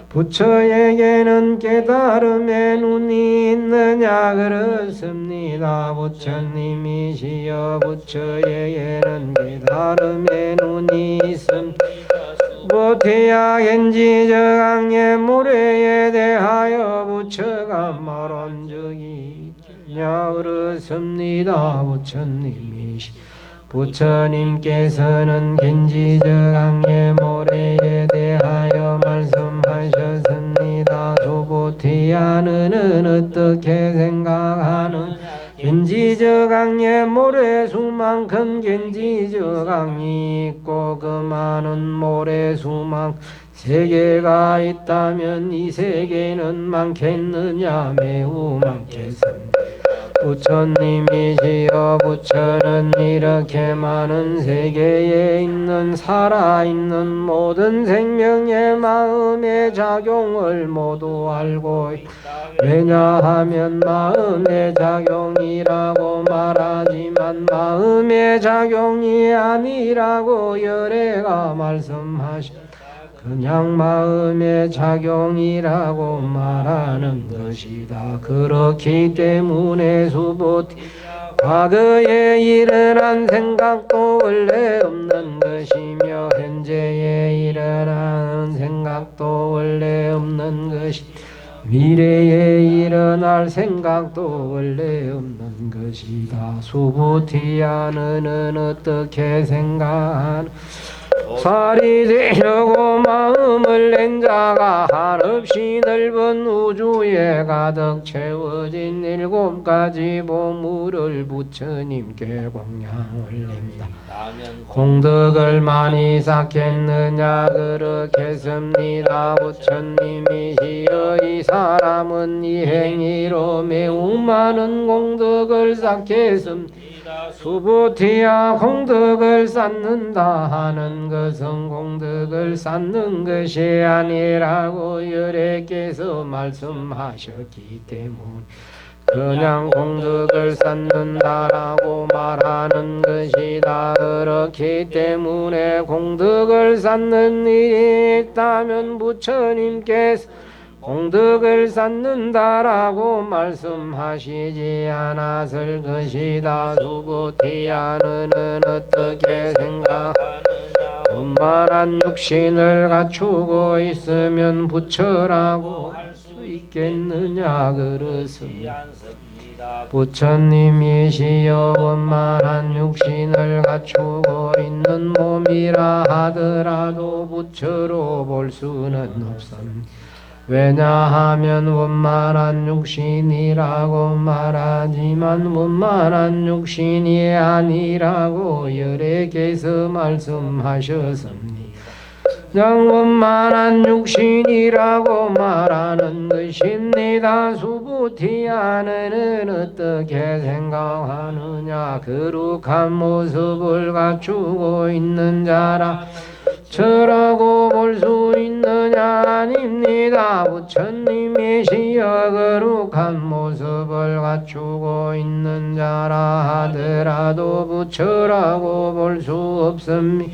부처에게는 깨달음의 눈이 있느냐 그렇습니다. 부처님이시여 부처에게는 깨달음의 눈이 있습니다. 부티야 겐지저강의 모래에 대하여 부처가 말한 적이 있냐 그렇습니다. 부처님이시 부처님께서는 겐지저강의 모래에 대하여 말씀하셨습니다. 수부티야 너는 어떻게 생각하는 겐지저강의 모래수만큼 겐지저강이 있고 그 많은 모래수만큼 세계가 있다면 이 세계는 많겠느냐 매우 많겠습니다. 부처님이시여 부처는 이렇게 많은 세계에 있는 살아있는 모든 생명의 마음의 작용을 모두 알고 있다. 왜냐하면 마음의 작용이라고 말하지만 마음의 작용이 아니라고 열애가 말씀하셨다. 그냥 마음의 작용이라고 말하는 것이다. 그렇기 때문에 수부티 과거에 일어난 생각도 원래 없는 것이며 현재에 일어나는 생각도 원래 없는 것이 미래에 일어날 생각도 원래 없는 것이다. 수부티야 너는 어떻게 생각하는 살이 되려고 마음을 낸 자가 한없이 넓은 우주에 가득 채워진 7가지 보물을 부처님께 공양을 냅니다. 공덕을 많이 쌓겠느냐 그렇겠습니다. 부처님이시여 이 사람은 이 행위로 매우 많은 공덕을 쌓겠습니다. 수부티야 공덕을 쌓는다 하는 것은 공덕을 쌓는 것이 아니라고 열애께서 말씀하셨기 때문에 그냥 공덕을 쌓는다라고 말하는 것이다. 그렇기 때문에 공덕을 쌓는 일이 있다면 부처님께서 공덕을 쌓는다라고 말씀하시지 않았을 것이다. 수부티야 너는 어떻게 생각하느냐. 원만한 육신을 갖추고 있으면 부처라고 할 수 있겠느냐 그렇습니다. 부처님이시여 원만한 육신을 갖추고 있는 몸이라 하더라도 부처로 볼 수는 없습니다. 왜냐하면 원만한 육신이라고 말하지만 원만한 육신이 아니라고 열애께서 말씀하셨습니다. 그냥 원만한 육신이라고 말하는 것입니다. 수부티야 너는 어떻게 생각하느냐. 거룩한 모습을 갖추고 있는 자라 저라고 볼 수 있느냐. 아닙니다. 부처님이시여 거룩한 모습을 갖추고 있는 자라 하더라도 부처라고 볼 수 없습니다.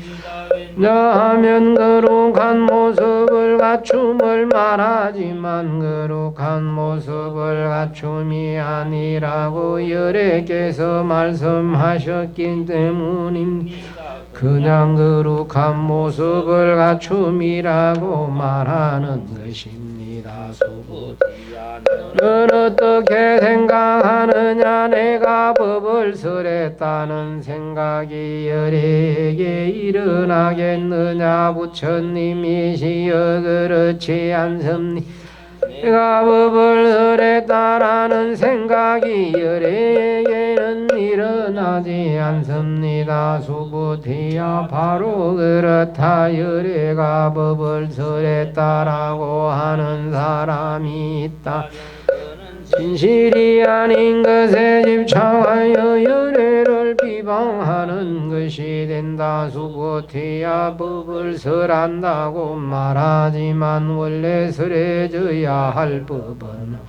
하면 거룩한 모습을 갖춤을 말하지만 거룩한 모습을 갖춤이 아니라고 열애께서 말씀하셨기 때문입니다. 그냥 거룩한 모습을 갖춤이라고 말하는 것입니다. 수부티야 너는 어떻게 생각하느냐. 내가 법을 설했다는 생각이 열애에게 일어나겠느냐. 부처님이시여 그렇지 않습니다. 내가 법을 설했다라는 생각이 열애에게는 일어나지 않습니다. 수부티야 바로 그렇다. 열애가 법을 설했다라고 하는 사람이 있다. 진실이 아닌 것에 집착하여 열애를 비방하는 것이 된다. 수부티야 법을 설한다고 말하지만 원래 설해져야 할 법은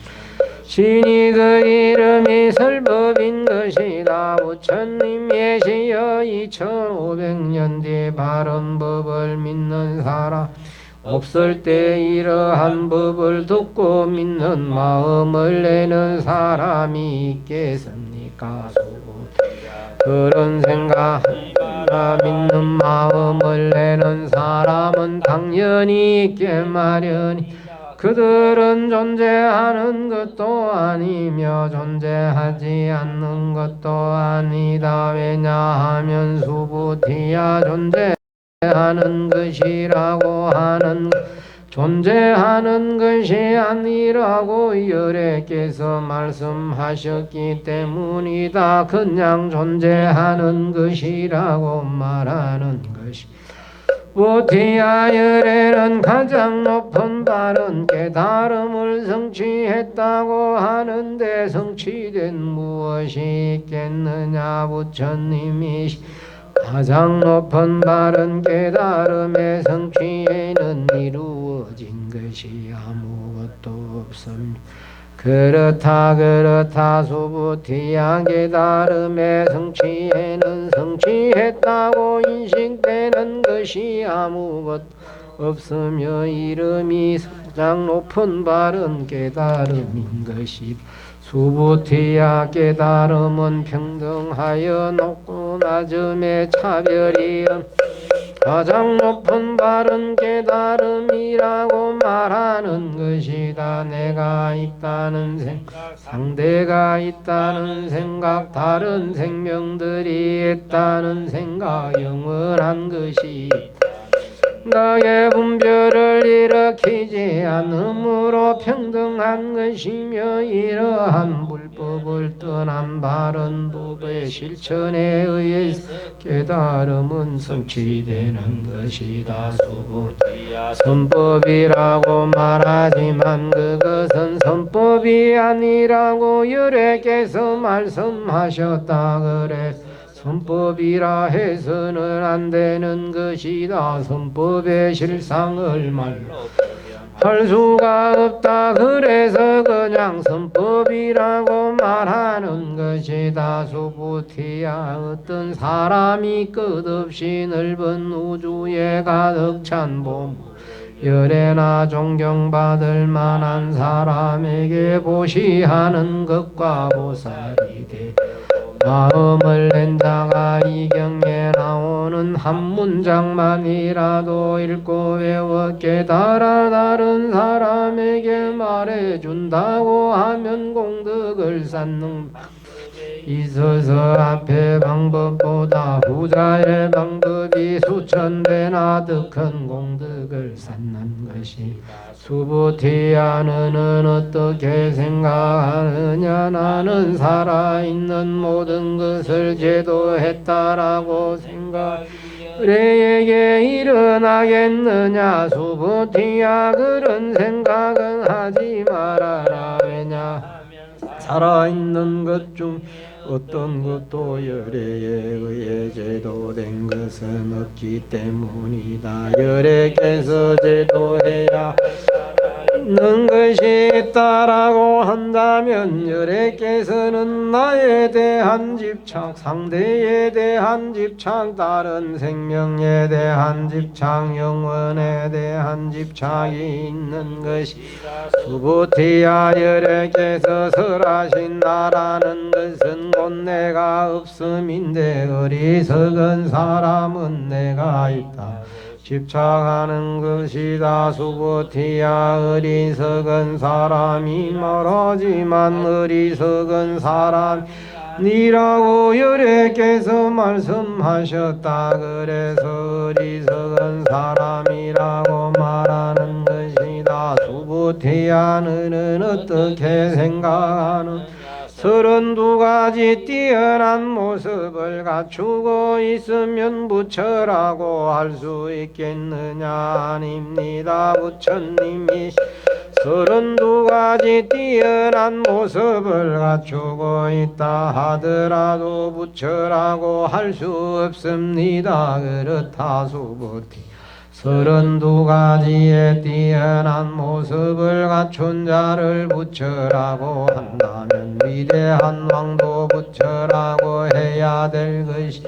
신이 그 이름이 설법인 것이다. 부처님이시여 2500년 뒤 바른 법을 믿는 사람 없을 때 이러한 법을 듣고 믿는 마음을 내는 사람이 있겠습니까? 그런 생각하나 믿는 마음을 내는 사람은 당연히 있게 마련이. 그들은 존재하는 것도 아니며 존재하지 않는 것도 아니다. 왜냐하면 수부티야 존재하는 것이라고 하는 존재하는 것이 아니라고 열애께서 말씀하셨기 때문이다. 그냥 존재하는 것이라고 말하는 것이. 부티야 열애는 가장 높은 바른 깨달음을 성취했다고 하는데 성취된 무엇이 있겠느냐. 부처님이 가장 높은 바른 깨달음의 성취에는 이루어진 것이 아무것도 없습니다. 그렇다 수부티야 깨달음의 성취에는 성취했다고 인식되는 것이 아무것도 없으며 이름이 가장 높은 바른 깨달음인 것이다. 수부티야 깨달음은 평등하여 높고 낮음의 차별이 가장 높은 바른 깨달음이라고 말하는 것이다. 내가 있다는 생각, 상대가 있다는 생각, 다른 생명들이 있다는 생각, 영원한 것이 있다. 당의 분별을 일으키지 않으므로 평등한 것이며 이러한 불법을 떠난 바른 법의 실천에 의해서 깨달음은 성취되는 것이다. 수부티야 선법이라고 말하지만 그것은 선법이 아니라고 열애께서 말씀하셨다. 그래 선법이라 해서는 안 되는 것이다. 선법의 실상을 말로 할 수가 없다. 그래서 그냥 선법이라고 말하는 것이다. 수부티야 어떤 사람이 끝없이 넓은 우주에 가득 찬 봄 열애나 존경받을 만한 사람에게 보시하는 것과 보살이 돼 마음을 낸 자가 이 경에 나오는 한 문장만이라도 읽고 외워 깨달아 다른 사람에게 말해준다고 하면 공덕을 쌓는 있어서 앞의 방법보다 후자의 방법이 수천 배나 더 큰 공덕을 쌓는 것이 수부티야 너는 어떻게 생각하느냐. 나는 살아있는 모든 것을 제도했다라고 생각에게 일어나겠느냐. 수부티야 그런 생각은 하지 말아라. 왜냐 살아있는 것 중 어떤 것도 열애에 의해 제도된 것은 없기 때문이다. 열애께서 제도해야 하는 것이 있다라고 한다면 열애께서는 나에 대한 집착, 상대에 대한 집착, 다른 생명에 대한 집착, 영원에 대한 집착이 있는 것이 수부티야 열애께서 설하신다라는 것은 곧 내가 없음인데 어리석은 사람은 내가 있다 집착하는 것이다. 수부티야 어리석은 사람이 말하지만 어리석은 사람이라고 열애께서 말씀하셨다. 그래서 어리석은 사람이라고 말하는 것이다. 수부티야 너는 어떻게 생각하는 32가지 뛰어난 모습을 갖추고 있으면 부처라고 할 수 있겠느냐. 아닙니다. 부처님이 32가지 뛰어난 모습을 갖추고 있다 하더라도 부처라고 할 수 없습니다. 그렇다 수부티 32가지의 뛰어난 모습을 갖춘 자를 부처라고 한다면 위대한 왕도 부처라고 해야 될 것이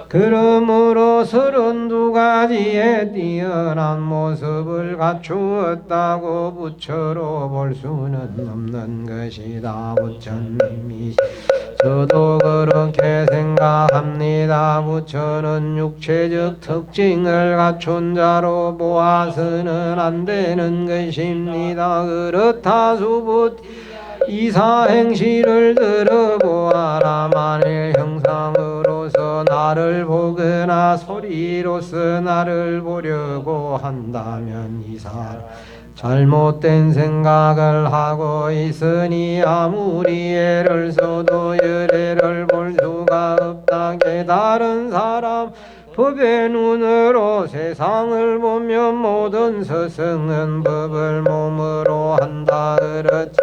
그러므로 32가지의 뛰어난 모습을 갖추었다고 부처로 볼 수는 없는 것이다. 부처님이 저도 그렇게 생각합니다. 부처는 육체적 특징을 갖춘 자로 보아서는 안 되는 것입니다. 그렇다 수부티 이사행시를 들어보아라. 만일 형상으로서 나를 보거나 소리로서 나를 보려고 한다면 이 사람 잘못된 생각을 하고 있으니 아무리 애를 써도 열애를 볼 수가 없다. 깨달은 사람 법의 눈으로 세상을 보면 모든 서성은 법을 몸으로 한다. 그렇지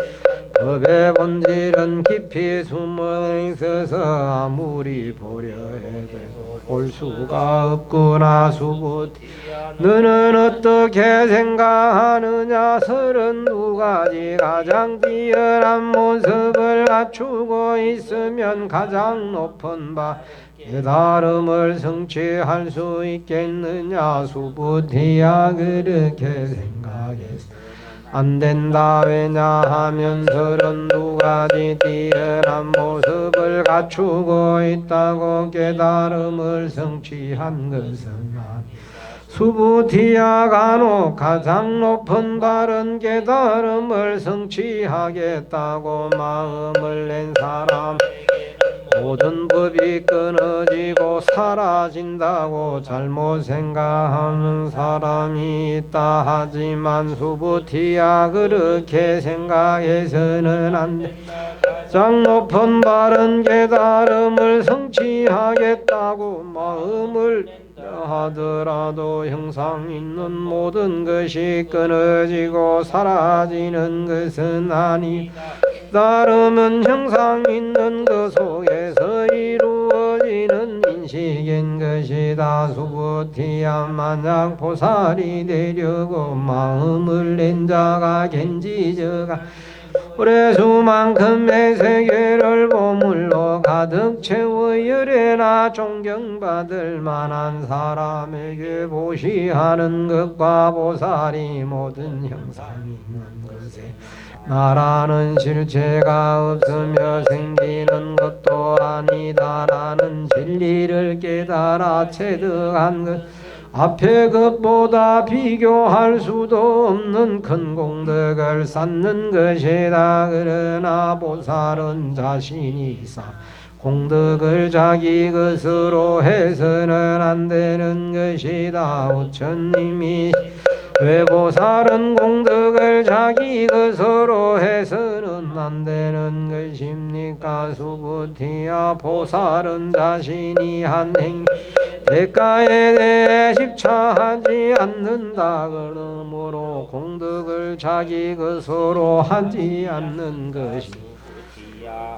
법의 본질은 깊이 숨어 있어서 아무리 보려 해도 볼 수가 없구나. 수부티 너는 어떻게 생각하느냐. 32가지 가장 뛰어난 모습을 갖추고 있으면 가장 높은 바 깨달음을 성취할 수 있겠느냐. 수부티야 그렇게 생각했어. 안 된다. 왜냐하면 32가지 뛰어난 모습을 갖추고 있다고 깨달음을 성취한 것은 수부티야 간혹 가장 높은 바른 깨달음을 성취하겠다고 마음을 낸 사람 모든 법이 끊어지고 사라진다고 잘못 생각하는 사람이 있다 하지만 수부티야 그렇게 생각해서는 안 돼. 가장 높은 바른 깨달음을 성취하겠다고 마음을 하더라도 형상 있는 모든 것이 끊어지고 사라지는 것은 아니. 깨달음은 형상 있는 그 속에서 이루어지는 인식인 것이다. 수부티야 만약 보살이 되려고 마음을 낸 자가 겐지저가 올해 수만큼의 세계를 보물로 가득 채워 열애나 존경받을 만한 사람에게 보시하는 것과 보살이 모든 형상이 있는 것에 나라는 실체가 없으며 생기는 것도 아니다라는 진리를 깨달아 체득한 것 앞에 것보다 비교할 수도 없는 큰 공덕을 쌓는 것이다. 그러나 보살은 자신이 쌓 공덕을 자기 것으로 해서는 안 되는 것이다. 부처님이 왜 보살은 공덕을 자기 것으로 해서는 안 되는 것입니까? 수부티야 보살은 자신이 한 행 대가에 대해 집착하지 않는다. 그러므로 공덕을 자기 것으로 하지 않는 것이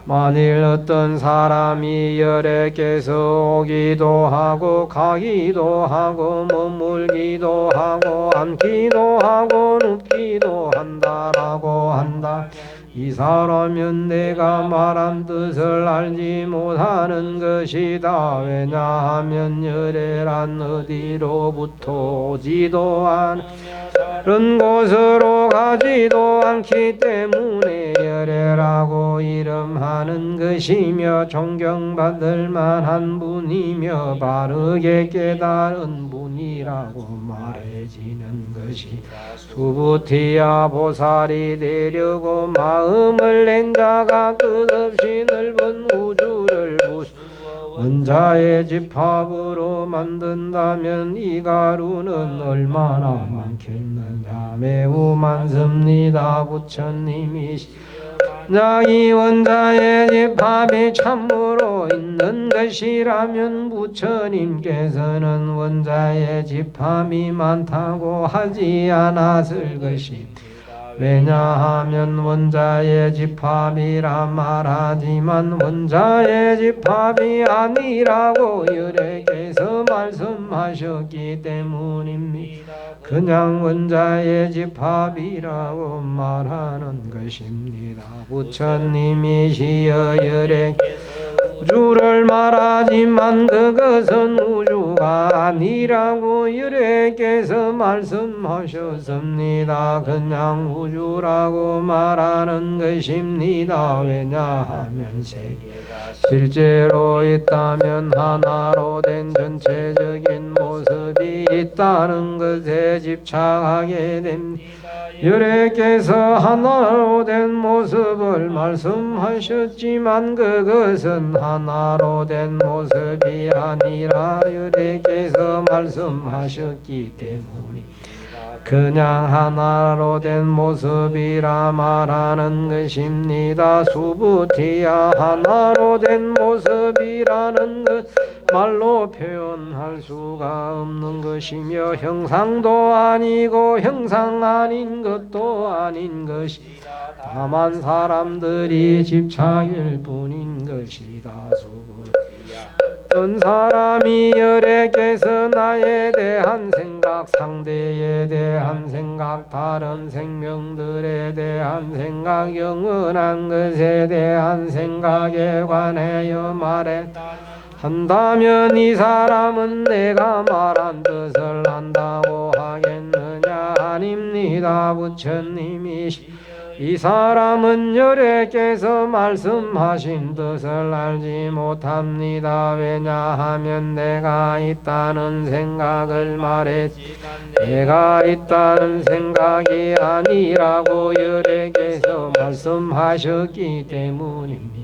만일 어떤 사람이 열애께서 오기도 하고 가기도 하고 머물기도 하고 앉기도 하고 눕기도 한다라고 한다. 이 사람은 내가 말한 뜻을 알지 못하는 것이다. 왜냐하면 열애란 어디로부터 오지도 않은 곳으로 가지도 않기 때문에 열애라고 이름하는 것이며 존경받을 만한 분이며 바르게 깨달은 분이라고 말해지는 것이 수부티야 보살이 되려고 마음을 낸 자가 끝없이 넓은 우주를 원자의 집합으로 만든다면 이 가루는 얼마나 많겠느냐. 매우 많습니다. 부처님이 이 원자의 집합이 참으로 있는 것이라면 부처님께서는 원자의 집합이 많다고 하지 않았을 것입니다. 왜냐하면 원자의 집합이라 말하지만 원자의 집합이 아니라고 열애께서 말씀하셨기 때문입니다. 그냥 원자의 집합이라고 말하는 것입니다. 부처님이시여 열애 우주를 말하지만 그것은 우주가 아니라고 열애께서 말씀하셨습니다. 그냥 우주라고 말하는 것입니다. 왜냐하면 세계가 실제로 있다면 하나로 된 전체적인 모습이 있다는 것에 집착하게 됩니다. 열애께서 하나로 된 모습을 말씀하셨지만 그것은 하나로 된 모습이 아니라 열애께서 말씀하셨기 때문에 그냥 하나로 된 모습이라 말하는 것입니다. 수부티야 하나로 된 모습이라는 것 말로 표현할 수가 없는 것이며 형상도 아니고 형상 아닌 것도 아닌 것이다. 다만 사람들이 집착일 뿐인 것이다. 어떤 사람이 열애께서 나에 대한 생각, 상대에 대한 생각, 다른 생명들에 대한 생각, 영원한 것에 대한 생각에 관하여 한다면 이 사람은 내가 말한 뜻을 안다고 하겠느냐? 아닙니다. 부처님이 이 사람은 열애께서 말씀하신 뜻을 알지 못합니다. 왜냐하면 내가 있다는 생각을 말했지 내가 있다는 생각이 아니라고 열애께서 말씀하셨기 때문입니다.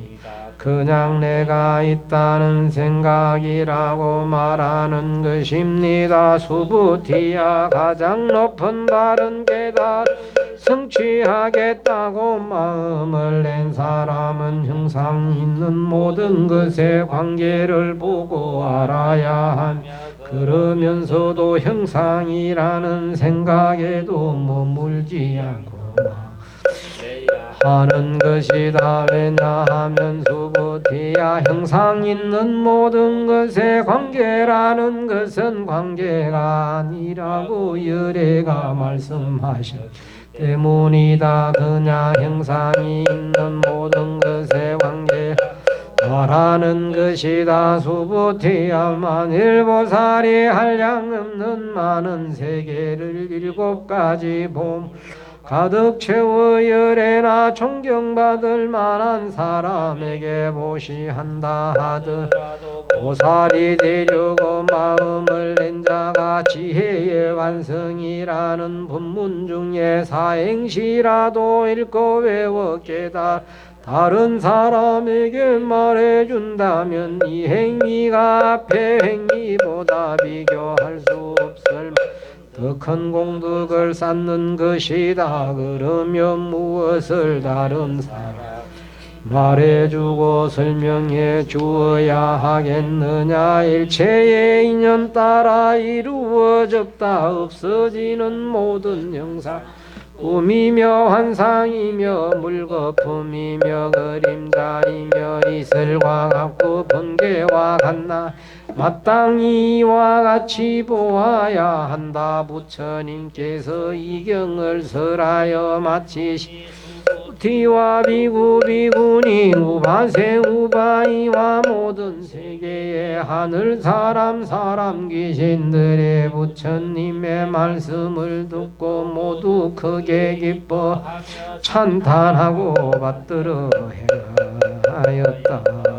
그냥 내가 있다는 생각이라고 말하는 것입니다. 수부티야 가장 높은 바른 깨달음 성취하겠다고 마음을 낸 사람은 형상 있는 모든 것의 관계를 보고 알아야 하며 그러면서도 형상이라는 생각에도 머물지 않고 하는 것이다. 왜냐하면 수부티야 형상 있는 모든 것의 관계라는 것은 관계가 아니라고 열애가 말씀하셨기 때문이다. 그냥 형상이 있는 모든 것의 관계 말하는 것이다. 수부티야 만일보살이 한량없는 많은 세계를 7가지 봄 가득 채워 열애나 존경받을 만한 사람에게 보시한다 하더라도 보살이 되려고 마음을 낸 자가 지혜의 완성이라는 본문 중에 사행시라도 읽고 외워 깨달아 다른 사람에게 말해준다면 이 행위가 앞의 행위보다 비교할 수 없을 더 큰 공덕을 쌓는 것이다. 그러면 무엇을 다른 사람 말해주고 설명해 주어야 하겠느냐. 일체의 인연 따라 이루어졌다 없어지는 모든 형상 꿈이며 환상이며 물거품이며 그림자이며 이슬과 같고 번개와 같나 마땅히 이와 같이 보아야 한다. 부처님께서 이 경을 설하여 마치시 티와 비구 비구니 우바세 우바이와 모든 세계의 하늘 사람 귀신들의 부처님의 말씀을 듣고 모두 크게 기뻐 찬탄하고 받들어 행하였다.